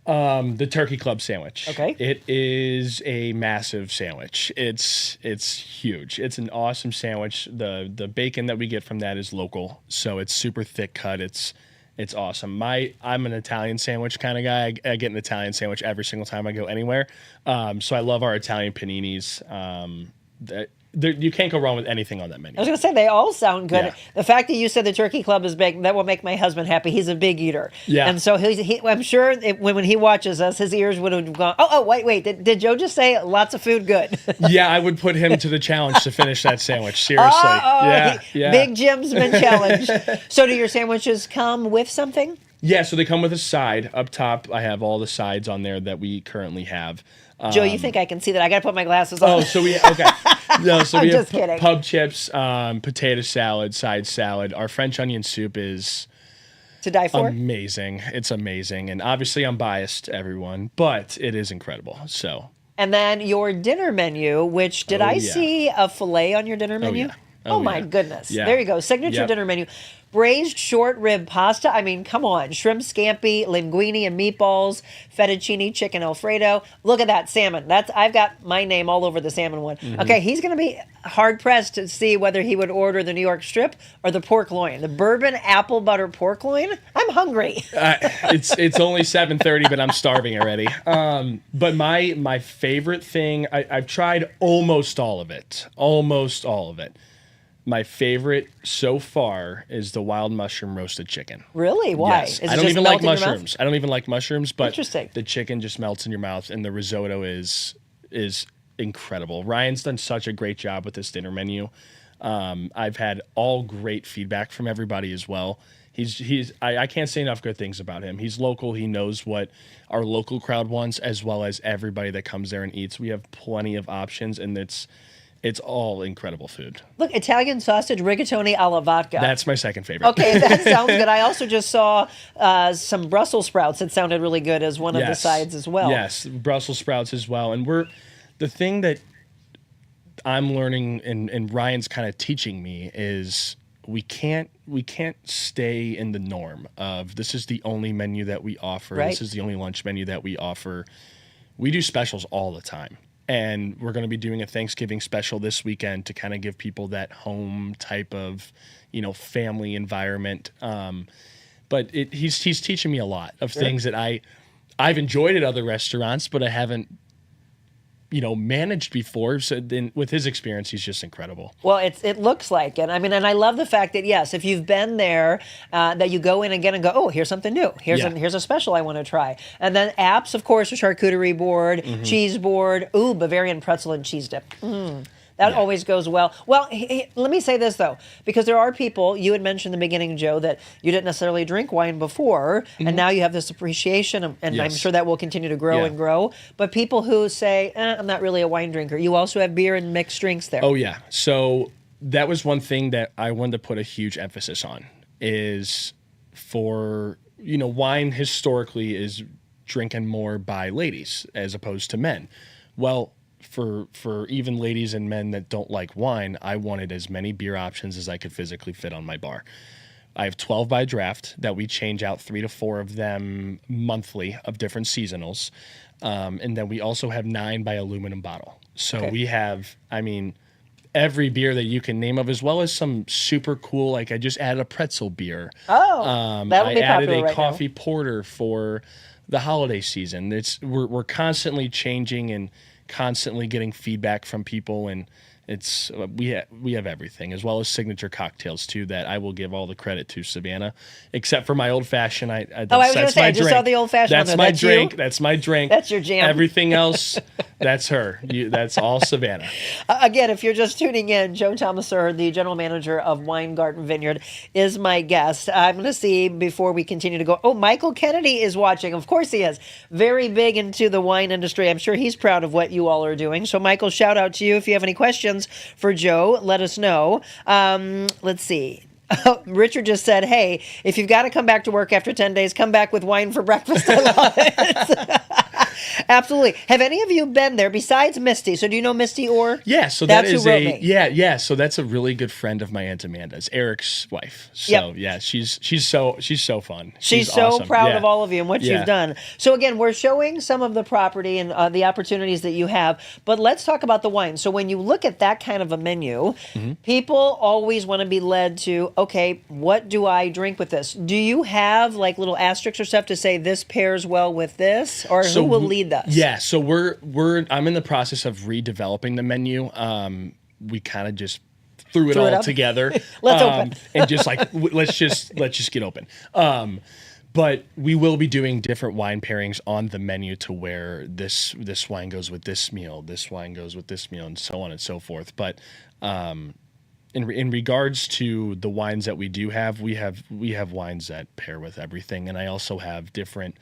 The Turkey Club sandwich. Okay. It is a massive sandwich. It's huge. It's an awesome sandwich. The bacon that we get from that is local, so it's super thick cut. It's awesome. I'm an Italian sandwich kind of guy. I get an Italian sandwich every single time I go anywhere. So I love our Italian paninis. you can't go wrong with anything on that menu. I was going to say, they all sound good. Yeah. The fact that you said the turkey club is big, that will make my husband happy. He's a big eater. Yeah. And so I'm sure when he watches us, his ears would have gone, wait. Did Joe just say lots of food good? Yeah, I would put him to the challenge to finish that sandwich. Seriously. Yeah. Big Jim's been challenged. So do your sandwiches come with something? Yeah, so they come with a side. Up top, I have all the sides on there that we currently have. Joe, you think I can see that? I got to put my glasses on. Oh, so okay. No, so we have just kidding. pub chips, potato salad, side salad. Our French onion soup is To die for? amazing. It's amazing. And obviously I'm biased, everyone, but it is incredible. So. And then your dinner menu, which did I yeah. see a filet on your dinner menu? yeah. Oh, my yeah. goodness. Yeah. There you go. Signature Yep. dinner menu. Braised short rib pasta. I mean, come on. Shrimp scampi, linguine and meatballs, fettuccine chicken Alfredo. Look at that salmon. I've got my name all over the salmon one. Mm-hmm. Okay, he's going to be hard pressed to see whether he would order the New York strip or the pork loin. The bourbon apple butter pork loin. I'm hungry. It's only 7:30, but I'm starving already. But my favorite thing, I've tried almost all of it. Almost all of it. My favorite so far is the wild mushroom roasted chicken. Really? Why? Yes. Is it I don't just even like melt in your mouth? mushrooms. I don't even like mushrooms, but Interesting. the chicken just melts in your mouth, and the risotto is incredible. Ryan's done such a great job with this dinner menu. I've had all great feedback from everybody as well. I can't say enough good things about him. He's local. He knows what our local crowd wants, as well as everybody that comes there and eats. We have plenty of options, and it's all incredible food. Look, Italian sausage rigatoni alla vodka. That's my second favorite. Okay, that sounds good. I also just saw some Brussels sprouts that sounded really good as one of the sides as well. Yes, Brussels sprouts as well. And the thing that I'm learning and Ryan's kind of teaching me is we can't stay in the norm of this is the only menu that we offer. Right. This is the only lunch menu that we offer. We do specials all the time. And we're going to be doing a Thanksgiving special this weekend to kind of give people that home type of, family environment. But he's teaching me a lot of things that I've enjoyed at other restaurants, but I haven't, managed before. So then with his experience, he's just incredible. Well, it looks like it. I mean, and I love the fact that, yes, if you've been there, that you go in again and go, oh, here's something new. Here's a special I want to try. And then apps, of course, a charcuterie board, cheese board, Bavarian pretzel and cheese dip. That always goes well. Well, let me say this, though, because there are people, you had mentioned in the beginning, Joe, that you didn't necessarily drink wine before, and now you have this appreciation, and I'm sure that will continue to grow and grow. But people who say, I'm not really a wine drinker, you also have beer and mixed drinks there. Oh, yeah. So that was one thing that I wanted to put a huge emphasis on is for, wine historically is drinking more by ladies as opposed to men. Well, for even ladies and men that don't like wine, I wanted as many beer options as I could physically fit on my bar. I have 12 by draft that we change out 3 to 4 of them monthly of different seasonals. And then we also have 9 by aluminum bottle. So we have, every beer that you can name of, as well as some super cool, like I just added a pretzel beer. That'll be I added popular a right coffee now. porter for the holiday season. We're constantly changing and constantly getting feedback from people, and it's we have everything, as well as signature cocktails too, that I will give all the credit to Savannah, except for my old fashioned. I was going to say, I just saw the old fashioned. That's my drink. That's my drink. That's your jam. Everything else, that's her. That's all Savannah. Again, if you're just tuning in, Joe Thomaser, the general manager of Weingarten Vineyard, is my guest. I'm going to see before we continue to go. Oh, Michael Kennedy is watching. Of course he is. Very big into the wine industry. I'm sure he's proud of what you all are doing. So, Michael, shout out to you. If you have any questions for Joe, let us know. Let's see. Richard just said, hey, if you've got to come back to work after 10 days, come back with wine for breakfast. I love it. Absolutely. Have any of you been there besides Misty? So do you know Misty Orr? Yeah, so that's that is who wrote me. yeah. So that's a really good friend of my Aunt Amanda's, Eric's wife. So yeah, she's so fun. She's so awesome. proud Yeah. of all of you and what you've done. So again, we're showing some of the property and the opportunities that you have, but let's talk about the wine. So when you look at that kind of a menu, people always want to be led to, okay, what do I drink with this? Do you have like little asterisks or stuff to say this pairs well with this, or who will lead us? Yeah, so I'm in the process of redeveloping the menu. we kind of just threw it Threw it all up. together. Let's open. And just like, let's just get open. But we will be doing different wine pairings on the menu to where this wine goes with this meal, this wine goes with this meal, and so on and so forth. But in regards to the wines that we do have, we have wines that pair with everything, and I also have different.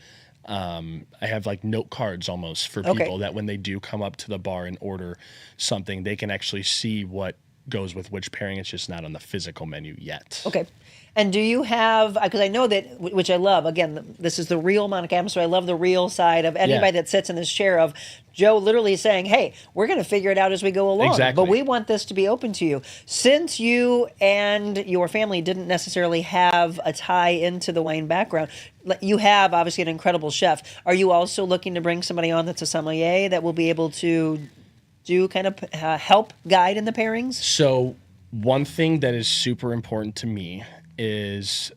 I have like note cards almost for people that when they do come up to the bar and order something, they can actually see what goes with which pairing. It's just not on the physical menu yet. Okay. And do you have, because I know that, which I love, again, this is the real Monica Adams, so I love the real side of anybody that sits in this chair of Joe literally saying, hey, we're going to figure it out as we go along. Exactly. But we want this to be open to you. Since you and your family didn't necessarily have a tie into the wine background, you have obviously an incredible chef. Are you also looking to bring somebody on that's a sommelier that will be able to do kind of help guide in the pairings? So one thing that is super important to me is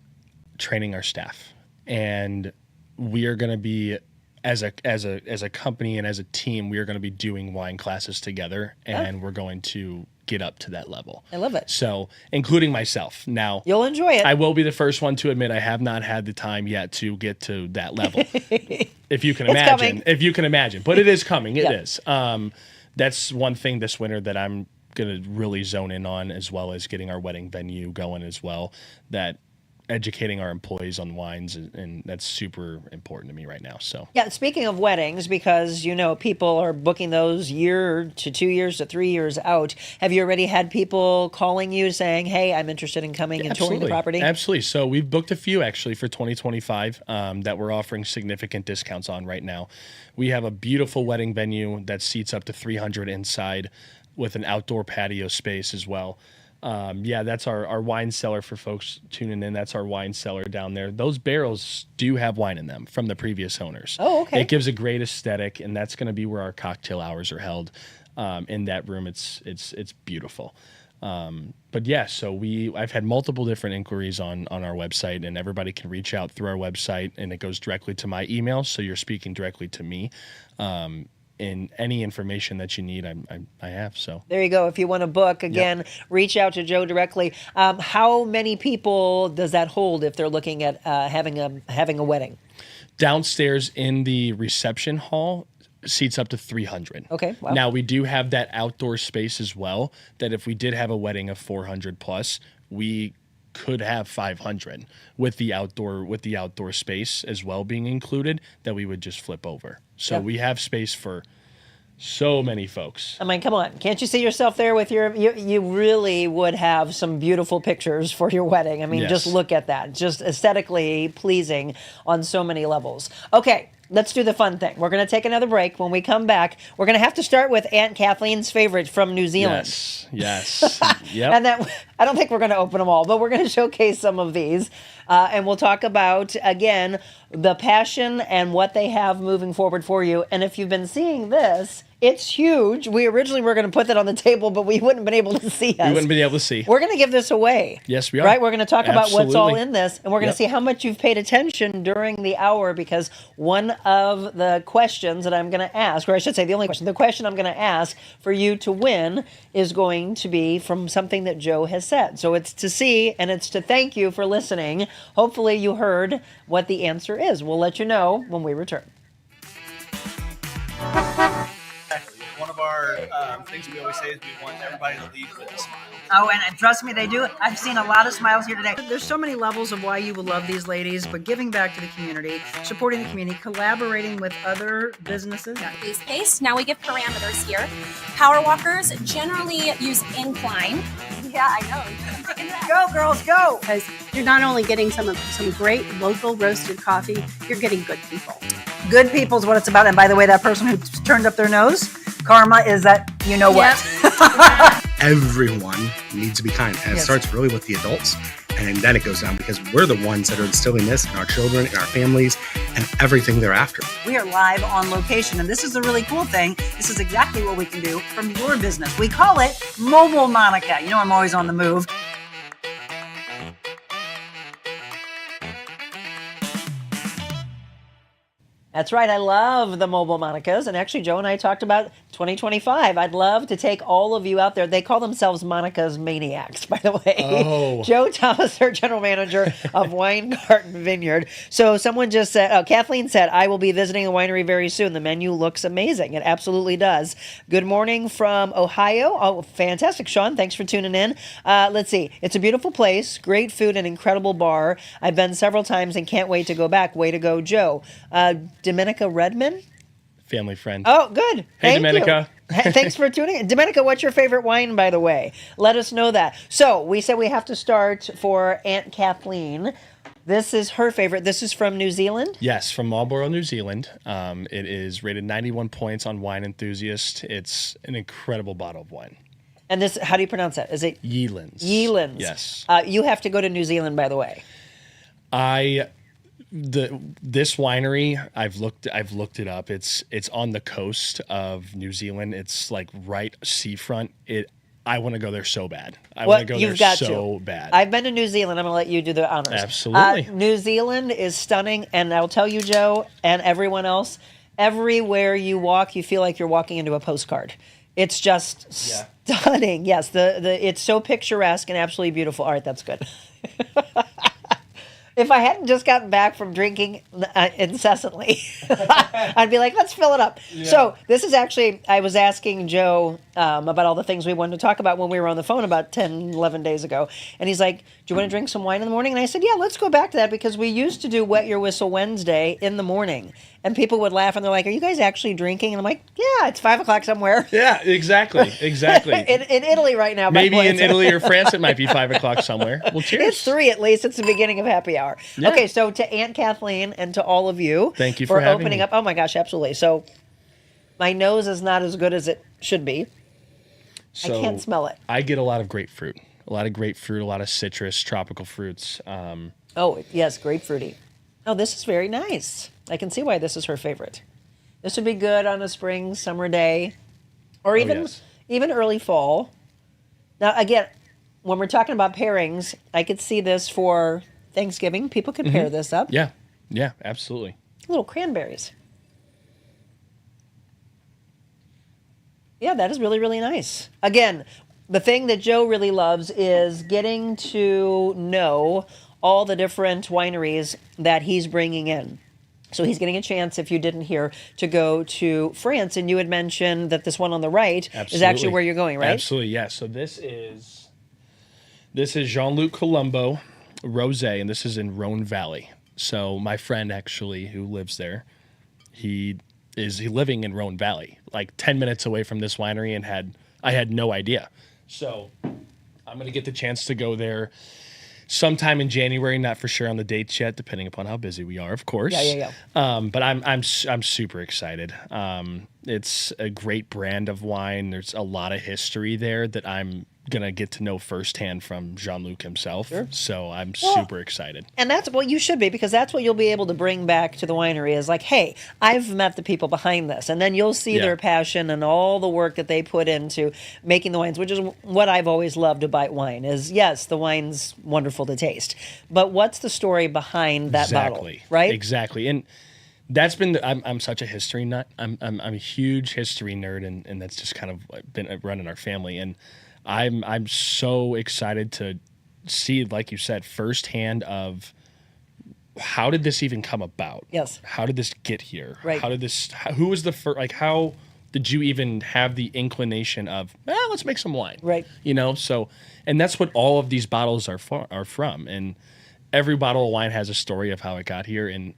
training our staff, and we are going to be as a company and as a team, we are going to be doing wine classes together, and we're going to get up to that level. I love it. So, including myself. Now, you'll enjoy it. I will be the first one to admit I have not had the time yet to get to that level. If you can imagine. Coming. If you can imagine. But it is coming. It is. That's one thing this winter that I'm going to really zone in on, as well as getting our wedding venue going as well, that educating our employees on wines, and that's super important to me right now. So yeah, speaking of weddings, because people are booking those year to 2 years to 3 years out, have you already had people calling you saying, hey, I'm interested in coming and touring the property? Absolutely. So we've booked a few actually for 2025 that we're offering significant discounts on right now. We have a beautiful wedding venue that seats up to 300 inside with an outdoor patio space as well. That's our wine cellar for folks tuning in. That's our wine cellar down there. Those barrels do have wine in them from the previous owners. Oh, okay. It gives a great aesthetic, and that's going to be where our cocktail hours are held. In that room, it's beautiful. But yeah, so I've had multiple different inquiries on our website, and everybody can reach out through our website, and it goes directly to my email. So you're speaking directly to me. And any information that you need, I have. So there you go. If you want to book, again, reach out to Joe directly. How many people does that hold if they're looking at having a wedding? Downstairs in the reception hall seats up to 300. Okay. Wow. Now we do have that outdoor space as well, that if we did have a wedding of 400 plus, we could have 500 with the outdoor space as well being included, that we would just flip over. So we have space for so many folks. I mean, come on. Can't you see yourself there with you really would have some beautiful pictures for your wedding. I mean, just look at that. Just aesthetically pleasing on so many levels. Okay. Let's do the fun thing. We're going to take another break. When we come back, we're going to have to start with Aunt Kathleen's favorite from New Zealand. Yes. Yep. And that, I don't think we're going to open them all, but we're going to showcase some of these. And we'll talk about, again, the passion and what they have moving forward for you. And if you've been seeing this, it's huge. We originally were going to put that on the table, but we wouldn't have been able to see us. We wouldn't be able to see. We're going to give this away. Yes, we are. Right? We're going to talk about what's all Absolutely. in this, and we're going to see how much you've paid attention during the hour, because one of the questions that I'm going to ask, or I should say the only question, the question I'm going to ask for you to win is going to be from something that Joe has said. So it's to see, and it's to thank you for listening. Hopefully you heard what the answer is. We'll let you know when we return. One of our things we always say is we want everybody to leave with a smile. Oh, and trust me, they do. I've seen a lot of smiles here today. There's so many levels of why you will love these ladies, but giving back to the community, supporting the community, collaborating with other businesses. Base pace. Now we give parameters here. Power walkers generally use incline. Yeah, I know. Go, girls, go! Because you're not only getting some great local roasted coffee, you're getting good people. Good people is what it's about. And by the way, that person who turned up their nose, karma is that you know what. Everyone needs to be kind. And it starts really with the adults. And then it goes down, because we're the ones that are instilling this in our children, in our families, and everything thereafter. We are live on location, and this is the really cool thing. This is exactly what we can do from your business. We call it Mobile Monica. You know I'm always on the move. That's right. I love the Mobile Monicas. And actually, Joe and I talked about 2025. I'd love to take all of you out there. They call themselves Monica's Maniacs, by the way. Oh. Joe Thomas, our general manager of Weingarten Vineyard. So someone just said, Kathleen said, I will be visiting a winery very soon. The menu looks amazing. It absolutely does. Good morning from Ohio. Oh, fantastic. Sean, thanks for tuning in. Let's see. It's a beautiful place, great food, and incredible bar. I've been several times and can't wait to go back. Way to go, Joe. Dominica Redman? Family friend. Oh, good. Hey, Thank Dominica. you. Thanks for tuning in. Dominica, what's your favorite wine, by the way? Let us know that. So we said we have to start for Aunt Kathleen. This is her favorite. This is from New Zealand? Yes, from Marlborough, New Zealand. It is rated 91 points on Wine Enthusiast. It's an incredible bottle of wine. And this, how do you pronounce that? Is it Yealands? Yealands. Yes. You have to go to New Zealand, by the way. This winery, I've looked it up. It's on the coast of New Zealand. It's like right seafront. I want to go there so bad. I want to go there so bad. I've been to New Zealand. I'm going to let you do the honors. Absolutely. New Zealand is stunning, and I'll tell you, Joe, and everyone else, everywhere you walk, you feel like you're walking into a postcard. It's just stunning. Yes, it's so picturesque and absolutely beautiful art. That's good. If I hadn't just gotten back from drinking incessantly, I'd be like, let's fill it up. Yeah. So this is actually, I was asking Joe about all the things we wanted to talk about when we were on the phone about 10, 11 days ago. And he's like, do you want to drink some wine in the morning? And I said, yeah, let's go back to that because we used to do Wet Your Whistle Wednesday in the morning. And people would laugh and they're like, are you guys actually drinking? And I'm like, yeah, it's 5 o'clock somewhere. Yeah, exactly. in Italy right now. Maybe in Italy or France it might be 5 o'clock somewhere. Well, cheers. It's 3 at least. It's the beginning of happy hour. Yeah. Okay, so to Aunt Kathleen and to all of you. Thank you for having opening me. up. Oh my gosh, absolutely. So my nose is not as good as it should be. So I can't smell it. I get a lot of grapefruit. A lot of citrus, tropical fruits. Oh, yes, grapefruity. Oh, this is very nice. I can see why this is her favorite. This would be good on a spring, summer day, or even early fall. Now, again, when we're talking about pairings, I could see this for Thanksgiving. People can pair this up. Yeah, absolutely. Little cranberries. Yeah, that is really, really nice. Again, the thing that Joe really loves is getting to know all the different wineries that he's bringing in. So he's getting a chance, if you didn't hear, to go to France. And you had mentioned that this one on the right is actually where you're going, right? Absolutely, yes. So this is Jean-Luc Colombo Rosé, and this is in Rhone Valley. So my friend actually who lives there, he living in Rhone Valley, like 10 minutes away from this winery, and I had no idea. So I'm going to get the chance to go there sometime in January, not for sure on the dates yet, depending upon how busy we are, of course. Yeah. But I'm super excited. It's a great brand of wine. There's a lot of history there that I'm gonna get to know firsthand from Jean-Luc himself. Sure. So I'm super excited. And that's what you should be, because that's what you'll be able to bring back to the winery is like, hey, I've met the people behind this. And then you'll see their passion and all the work that they put into making the wines, which is what I've always loved about wine is, yes, the wine's wonderful to taste. But what's the story behind that bottle, right? Exactly. And that's been I'm such a history nut. I'm a huge history nerd, and that's just kind of been running our family. And I'm so excited to see, like you said, firsthand of how did this even come about? Yes. How did this get here? Right. Who was the first, like how did you even have the inclination of, let's make some wine? Right. You know, so, and that's what all of these bottles are from. And every bottle of wine has a story of how it got here. And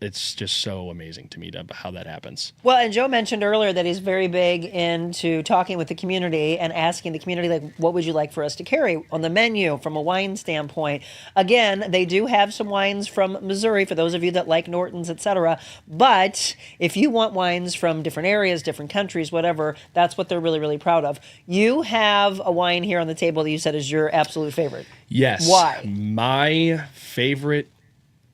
it's just so amazing to me how that happens. Well, and Joe mentioned earlier that he's very big into talking with the community and asking the community, like, what would you like for us to carry on the menu from a wine standpoint? Again, they do have some wines from Missouri for those of you that like Norton's, etc. But if you want wines from different areas, different countries, whatever, that's what they're really, really proud of. You have a wine here on the table that you said is your absolute favorite. Yes. Why? My favorite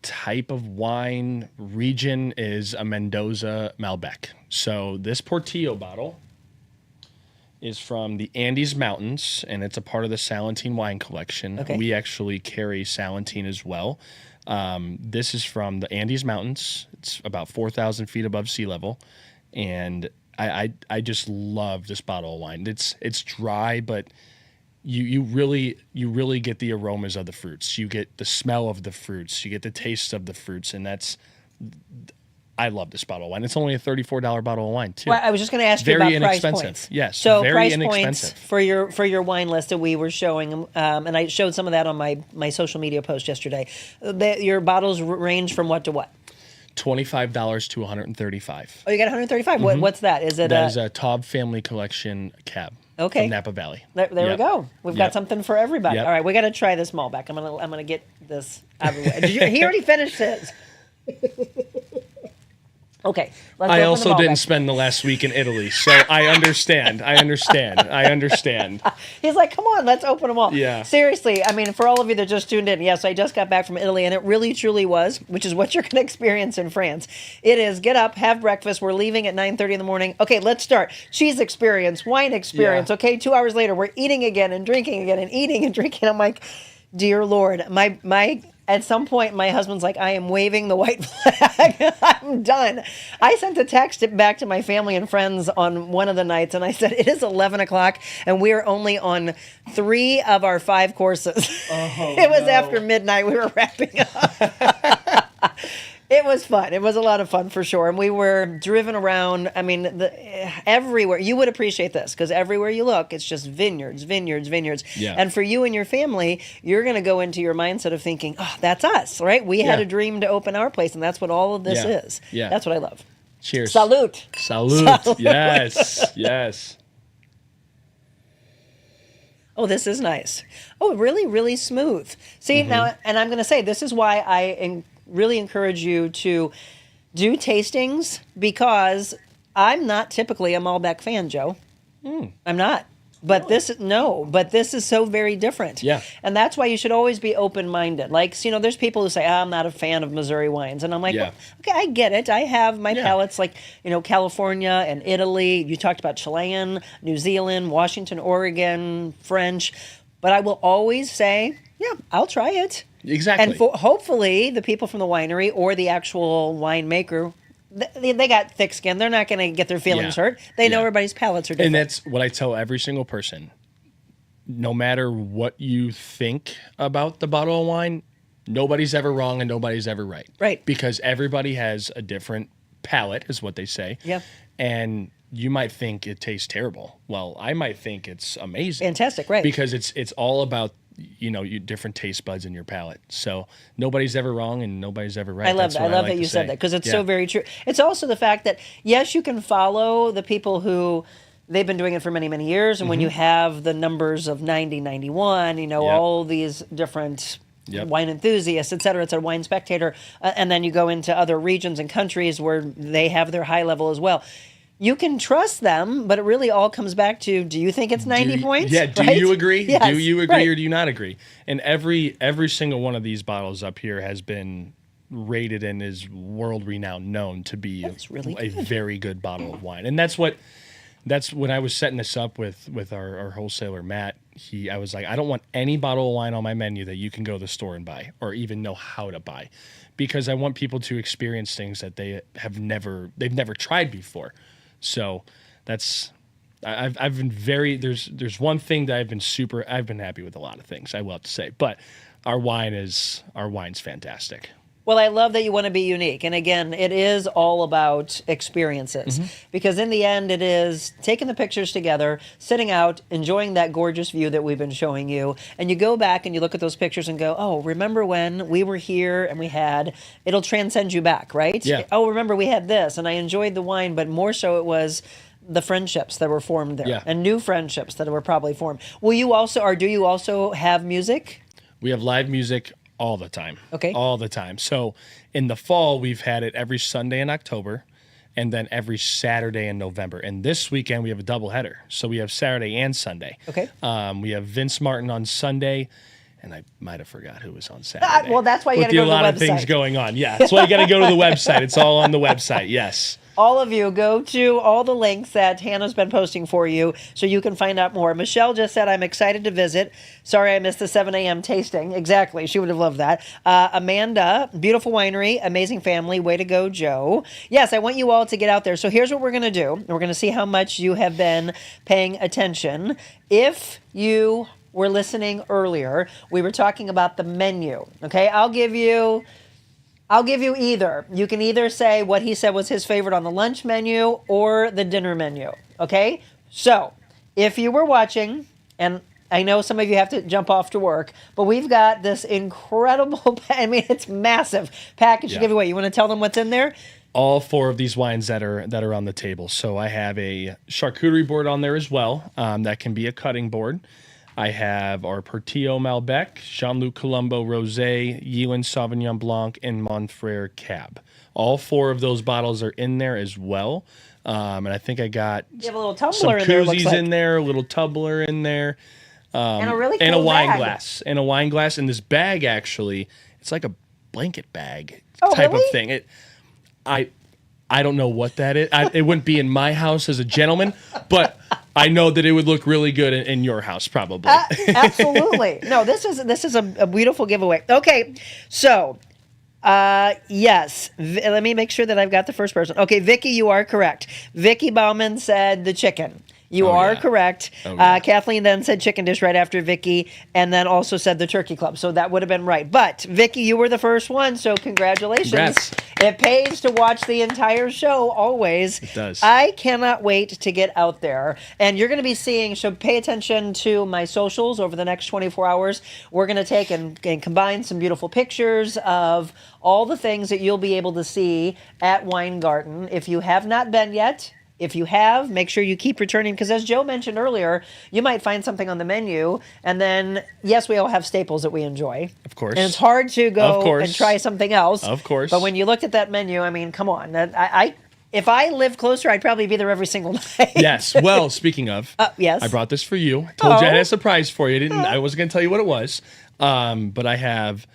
type of wine region is a Mendoza Malbec. So this Portillo bottle is from the Andes Mountains, and it's a part of the Salentine wine collection. Okay. We actually carry Salentine as well. This is from the Andes Mountains. It's about 4,000 feet above sea level, and I just love this bottle of wine. It's dry, but you really get the aromas of the fruits. You get the smell of the fruits. You get the taste of the fruits, and I love this bottle of wine. It's only a $34 bottle of wine too. Well, I was just going to ask you very about price inexpensive. points. Yes, so very price inexpensive. points for your wine list that we were showing, and I showed some of that on my social media post yesterday. Your bottles range from what to what? $25 to $135. Oh, you got $135. Mm-hmm. What's that? Is it that is a Taub Family Collection cab? Okay. From Napa Valley. There we go. We've got something for everybody. Yep. All right, we got to try this Malbec. I'm gonna get this out of the way. He already finished his. Okay. I also didn't spend the last week in Italy, so I understand. I understand. He's like, come on, let's open them all. Yeah. Seriously, I mean, for all of you that just tuned in, yes, I just got back from Italy, and it really, truly was, which is what you're going to experience in France. It is get up, have breakfast. We're leaving at 9:30 in the morning. Okay, let's start. Cheese experience, wine experience. Yeah. Okay, 2 hours later, we're eating again and drinking again and eating and drinking. I'm like, dear Lord, my at some point, my husband's like, I am waving the white flag. I'm done. I sent a text back to my family and friends on one of the nights, and I said, it is 11 o'clock, and we are only on 3 of our 5 courses. It was after midnight. We were wrapping up. It was fun. It was a lot of fun for sure. And we were driven around. I mean, everywhere. You would appreciate this because everywhere you look, it's just vineyards, vineyards, vineyards. Yeah. And for you and your family, you're going to go into your mindset of thinking, oh, that's us, right? We had a dream to open our place, and that's what all of this is. Yeah. That's what I love. Cheers. Salute. Salute. Yes. Yes. Oh, this is nice. Oh, really, really smooth. See, now, and I'm going to say, this is why I really encourage you to do tastings, because I'm not typically a Malbec fan, Joe. I'm not. But this is so very different. Yeah. And that's why you should always be open-minded. Like, there's people who say, I'm not a fan of Missouri wines. And I'm like, well, okay, I get it. I have my palates like, California and Italy. You talked about Chilean, New Zealand, Washington, Oregon, French. But I will always say, yeah, I'll try it. Exactly. And hopefully the people from the winery or the actual winemaker, they got thick skin. They're not going to get their feelings hurt. They know everybody's palates are different. And that's what I tell every single person. No matter what you think about the bottle of wine, nobody's ever wrong and nobody's ever right. Right. Because everybody has a different palate, is what they say. Yeah. And you might think it tastes terrible. Well, I might think it's amazing. Fantastic, right. Because it's all about different taste buds in your palate. So nobody's ever wrong and nobody's ever right. I love that. I love that you said that, because it's so very true. It's also the fact that, yes, you can follow the people who they've been doing it for many, many years. And when you have the numbers of 90, 91, all these different wine enthusiasts, et cetera, Wine Spectator, and then you go into other regions and countries where they have their high level as well. You can trust them, but it really all comes back to, do you think it's 90 points? Yeah, do right? you agree? Yes, do you agree or do you not agree? And every single one of these bottles up here has been rated and is world-renowned, known to be a very good bottle of wine. And that's when I was setting this up with our wholesaler, Matt, I was like, I don't want any bottle of wine on my menu that you can go to the store and buy or even know how to buy, because I want people to experience things that they've never tried before. So I've been there's one thing that I've been happy with a lot of things, I will have to say, but our wine's fantastic. Well, I love that you want to be unique. And again, it is all about experiences, because in the end, it is taking the pictures together, sitting out, enjoying that gorgeous view that we've been showing you. And you go back and you look at those pictures and go, oh, remember when we were here and it'll transcend you back, right? Yeah. Oh, remember we had this and I enjoyed the wine, but more so it was the friendships that were formed there and new friendships that were probably formed. Do you also have music? We have live music all the time. Okay. All the time. So in the fall, we've had it every Sunday in October and then every Saturday in November. And this weekend, we have a doubleheader. So we have Saturday and Sunday. Okay. We have Vince Martin on Sunday. And I might have forgot who was on Saturday. Well, that's why you got to go to the website. With a lot of things going on. Yeah, that's why you got to go to the website. It's all on the website. Yes. All of you, go to all the links that Hannah's been posting for you so you can find out more. Michelle just said, I'm excited to visit. Sorry I missed the 7 a.m. tasting. Exactly. She would have loved that. Amanda, beautiful winery, amazing family. Way to go, Joe. Yes, I want you all to get out there. So here's what we're going to do. We're going to see how much you have been paying attention. If you were listening earlier, we were talking about the menu. Okay, I'll give you either. You can either say what he said was his favorite on the lunch menu or the dinner menu. Okay? So, if you were watching, and I know some of you have to jump off to work, but we've got this incredible, it's massive package to give away. You want to tell them what's in there? All 4 of these wines that are on the table. So I have a charcuterie board on there as well. That can be a cutting board. I have our Portillo Malbec, Jean-Luc Colombo Rosé, Yewin Sauvignon Blanc, and Montfrere Cab. All 4 of those bottles are in there as well. And I think I got you have a little tumbler some in there, koozies in there, a little tumbler in there. And a really cool and a wine bag. glass. And a wine glass. And this bag, actually, it's like a blanket bag type of thing. I don't know what that is. It wouldn't be in my house as a gentleman, but I know that it would look really good in your house, probably. Absolutely. No, this is a beautiful giveaway. Okay, so yes, let me make sure that I've got the first person. Okay, Vicky, you are correct. Vicky Bauman said the chicken. You are correct. Kathleen then said chicken dish right after Vicky, and then also said the turkey club. So that would have been right. But Vicky, you were the first one, so congratulations. Congrats. It pays to watch the entire show always. It does. I cannot wait to get out there. And you're going to be seeing, so pay attention to my socials over the next 24 hours. We're going to take and combine some beautiful pictures of all the things that you'll be able to see at Weingarten. If you have not been yet, if you have, make sure you keep returning, because as Joe mentioned earlier, you might find something on the menu, and then, yes, we all have staples that we enjoy. Of course. And it's hard to go and try something else. Of course. But when you looked at that menu, I mean, come on. If I lived closer, I'd probably be there every single night. Yes. Well, speaking of, yes, I brought this for you. I told you I had a surprise for you. I wasn't going to tell you what it was. But I have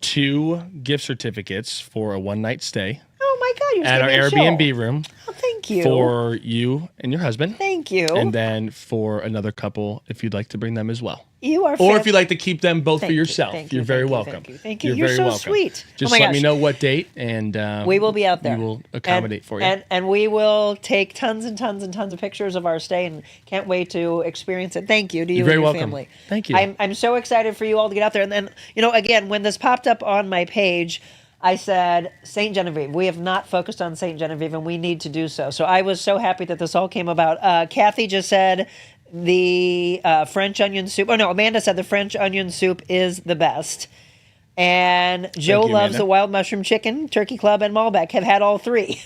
2 gift certificates for a one-night stay. Oh my God! You're at our Airbnb room. Oh, thank you. For you and your husband. Thank you. And then for another couple, if you'd like to bring them as well. You are. Or if you'd like to keep them both for yourself, you're very welcome. Thank you. You're very so welcome. Sweet. Just let me know what date, and we will be out there. We will accommodate for you. And we will take tons and tons and tons of pictures of our stay, and can't wait to experience it. Thank you to you You're very and your welcome. family. Thank you. I'm so excited for you all to get out there. And then, again, when this popped up on my page, I said, St. Genevieve. We have not focused on St. Genevieve, and we need to do so. So I was so happy that this all came about. Kathy just said the French onion soup. Oh, no, Amanda said the French onion soup is the best. And Joe loves the wild mushroom chicken, turkey club, and Malbec. Have had all 3.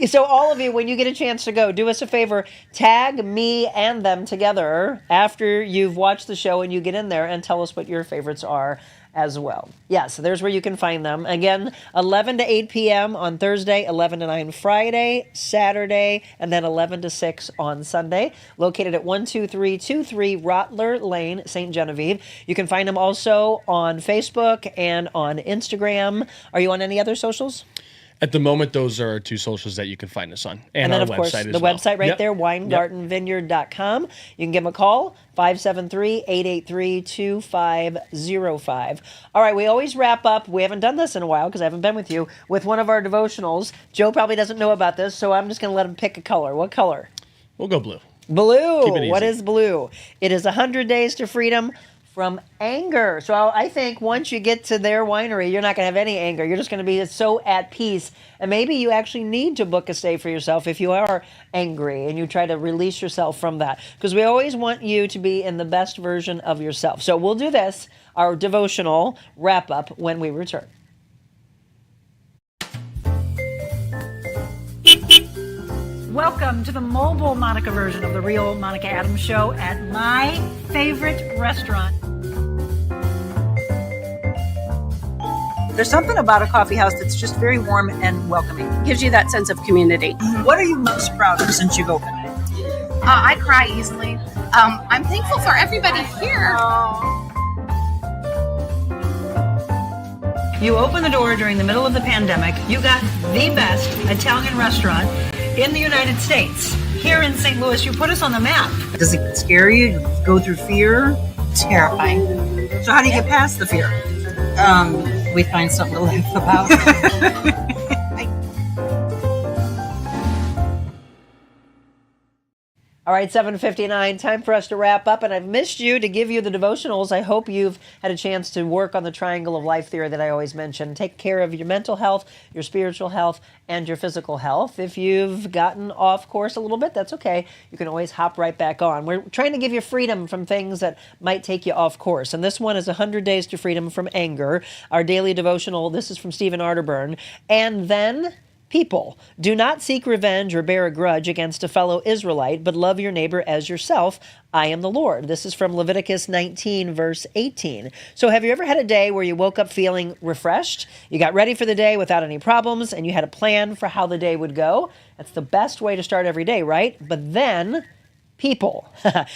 So all of you, when you get a chance to go, do us a favor, tag me and them together after you've watched the show and you get in there, and tell us what your favorites are as well. Yes, there's where you can find them. Again, 11 to 8 p.m. on Thursday, 11 to 9 Friday, Saturday, and then 11 to 6 on Sunday. Located at 12323 Rottler Lane, St. Genevieve. You can find them also on Facebook and on Instagram. Are you on any other socials? At the moment, those are our 2 socials that you can find us on. And then, our of course, website as the well. website right there, weingartenvineyard.com. You can give them a call, 573-883-2505. All right, we always wrap up. We haven't done this in a while because I haven't been with you, with one of our devotionals. Joe probably doesn't know about this, so I'm just going to let him pick a color. What color? We'll go blue. Blue. Keep it easy. What is blue? It is 100 Days to Freedom from Anger. So I think once you get to their winery, you're not going to have any anger. You're just going to be so at peace. And maybe you actually need to book a stay for yourself if you are angry and you try to release yourself from that. Because we always want you to be in the best version of yourself. So we'll do this, our devotional wrap up, when we return. Welcome to the mobile Monica version of the Real Monica Adams Show at my favorite restaurant. There's something about a coffee house that's just very warm and welcoming. Gives you that sense of community. What are you most proud of since you've opened it? I cry easily. I'm thankful for everybody here. You opened the door during the middle of the pandemic. You got the best Italian restaurant in the United States. Here in St. Louis, you put us on the map. Does it scare you? Go through fear? Terrifying. So how do you get past the fear? We find something to laugh about. All right, 7:59, time for us to wrap up, and I've missed you to give you the devotionals. I hope you've had a chance to work on the triangle of life theory that I always mention. Take care of your mental health, your spiritual health, and your physical health. If you've gotten off course a little bit, that's okay. You can always hop right back on. We're trying to give you freedom from things that might take you off course, and this one is 100 Days to Freedom from Anger. Our daily devotional, this is from Stephen Arterburn. And then... people, do not seek revenge or bear a grudge against a fellow Israelite, but love your neighbor as yourself. I am the Lord. This is from Leviticus 19, verse 18. So have you ever had a day where you woke up feeling refreshed? You got ready for the day without any problems, and you had a plan for how the day would go? That's the best way to start every day, right? But then... people.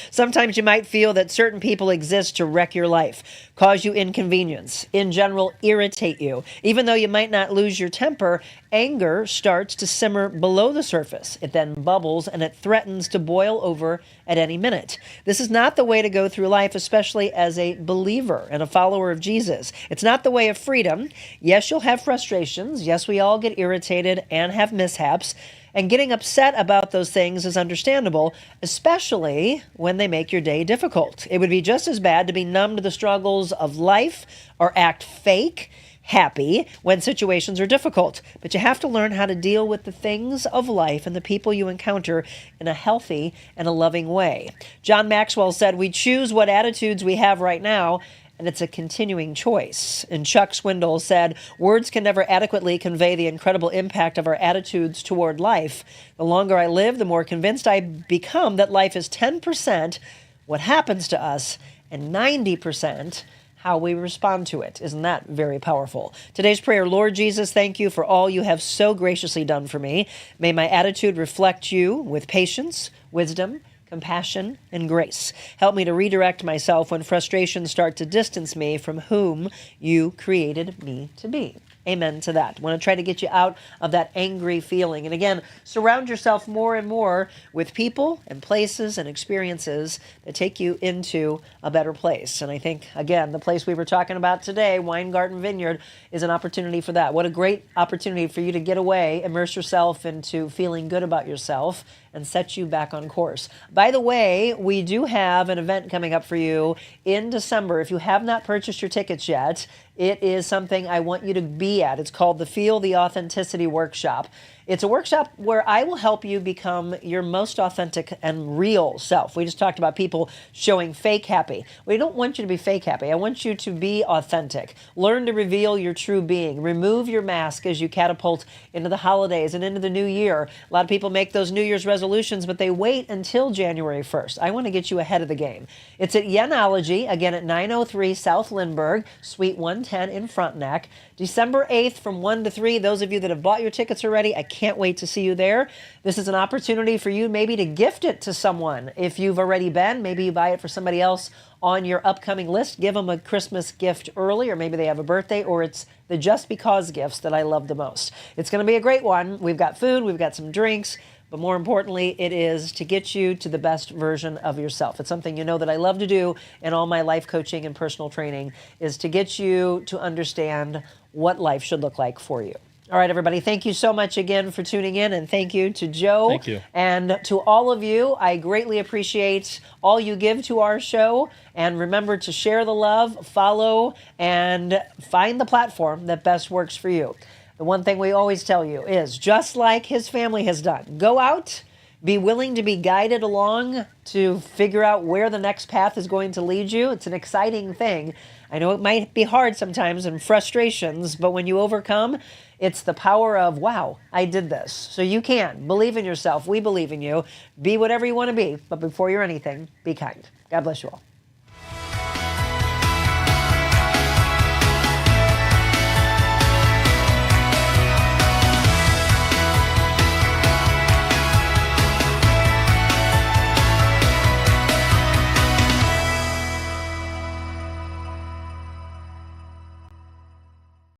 Sometimes you might feel that certain people exist to wreck your life, cause you inconvenience, in general, irritate you. Even though you might not lose your temper, anger starts to simmer below the surface. It then bubbles and it threatens to boil over at any minute. This is not the way to go through life, especially as a believer and a follower of Jesus. It's not the way of freedom. Yes, you'll have frustrations. Yes, we all get irritated and have mishaps. And getting upset about those things is understandable, especially when they make your day difficult. It would be just as bad to be numb to the struggles of life or act fake, happy when situations are difficult. But you have to learn how to deal with the things of life and the people you encounter in a healthy and a loving way. John Maxwell said, we choose what attitudes we have right now, and it's a continuing choice. And Chuck Swindoll said, words can never adequately convey the incredible impact of our attitudes toward life. The longer I live, the more convinced I become that life is 10% what happens to us and 90% how we respond to it. Isn't that very powerful? Today's prayer, Lord Jesus, thank you for all you have so graciously done for me. May my attitude reflect you with patience, wisdom, compassion, and grace. Help me to redirect myself when frustrations start to distance me from whom you created me to be. Amen to that. I want to try to get you out of that angry feeling. And again, surround yourself more and more with people and places and experiences that take you into a better place. And I think, again, the place we were talking about today, Weingarten Vineyard, is an opportunity for that. What a great opportunity for you to get away, immerse yourself into feeling good about yourself, and set you back on course. By the way, we do have an event coming up for you in December. If you have not purchased your tickets yet, it is something I want you to be at. It's called the Feel the Authenticity Workshop. It's a workshop where I will help you become your most authentic and real self. We just talked about people showing fake happy. We don't want you to be fake happy. I want you to be authentic. Learn to reveal your true being. Remove your mask as you catapult into the holidays and into the new year. A lot of people make those New Year's resolutions, but they wait until January 1st. I want to get you ahead of the game. It's at Yenology, again at 903 South Lindbergh, Suite 110 in Frontenac. December 8th from 1 to 3. Those of you that have bought your tickets already, I can't wait to see you there. This is an opportunity for you maybe to gift it to someone. If you've already been, maybe you buy it for somebody else on your upcoming list. Give them a Christmas gift early, or maybe they have a birthday, or it's the just because gifts that I love the most. It's going to be a great one. We've got food, we've got some drinks, but more importantly, it is to get you to the best version of yourself. It's something you know that I love to do in all my life coaching and personal training, is to get you to understand what life should look like for you. All right, everybody, thank you so much again for tuning in, and thank you to Joe. Thank you. And to all of you, I greatly appreciate all you give to our show. And remember to share the love, follow, and find the platform that best works for you. The one thing we always tell you is, just like his family has done, go out, be willing to be guided along to figure out where the next path is going to lead you. It's an exciting thing. I know it might be hard sometimes and frustrations, but when you overcome, it's the power of, wow, I did this. So you can. Believe in yourself. We believe in you. Be whatever you want to be. But before you're anything, be kind. God bless you all.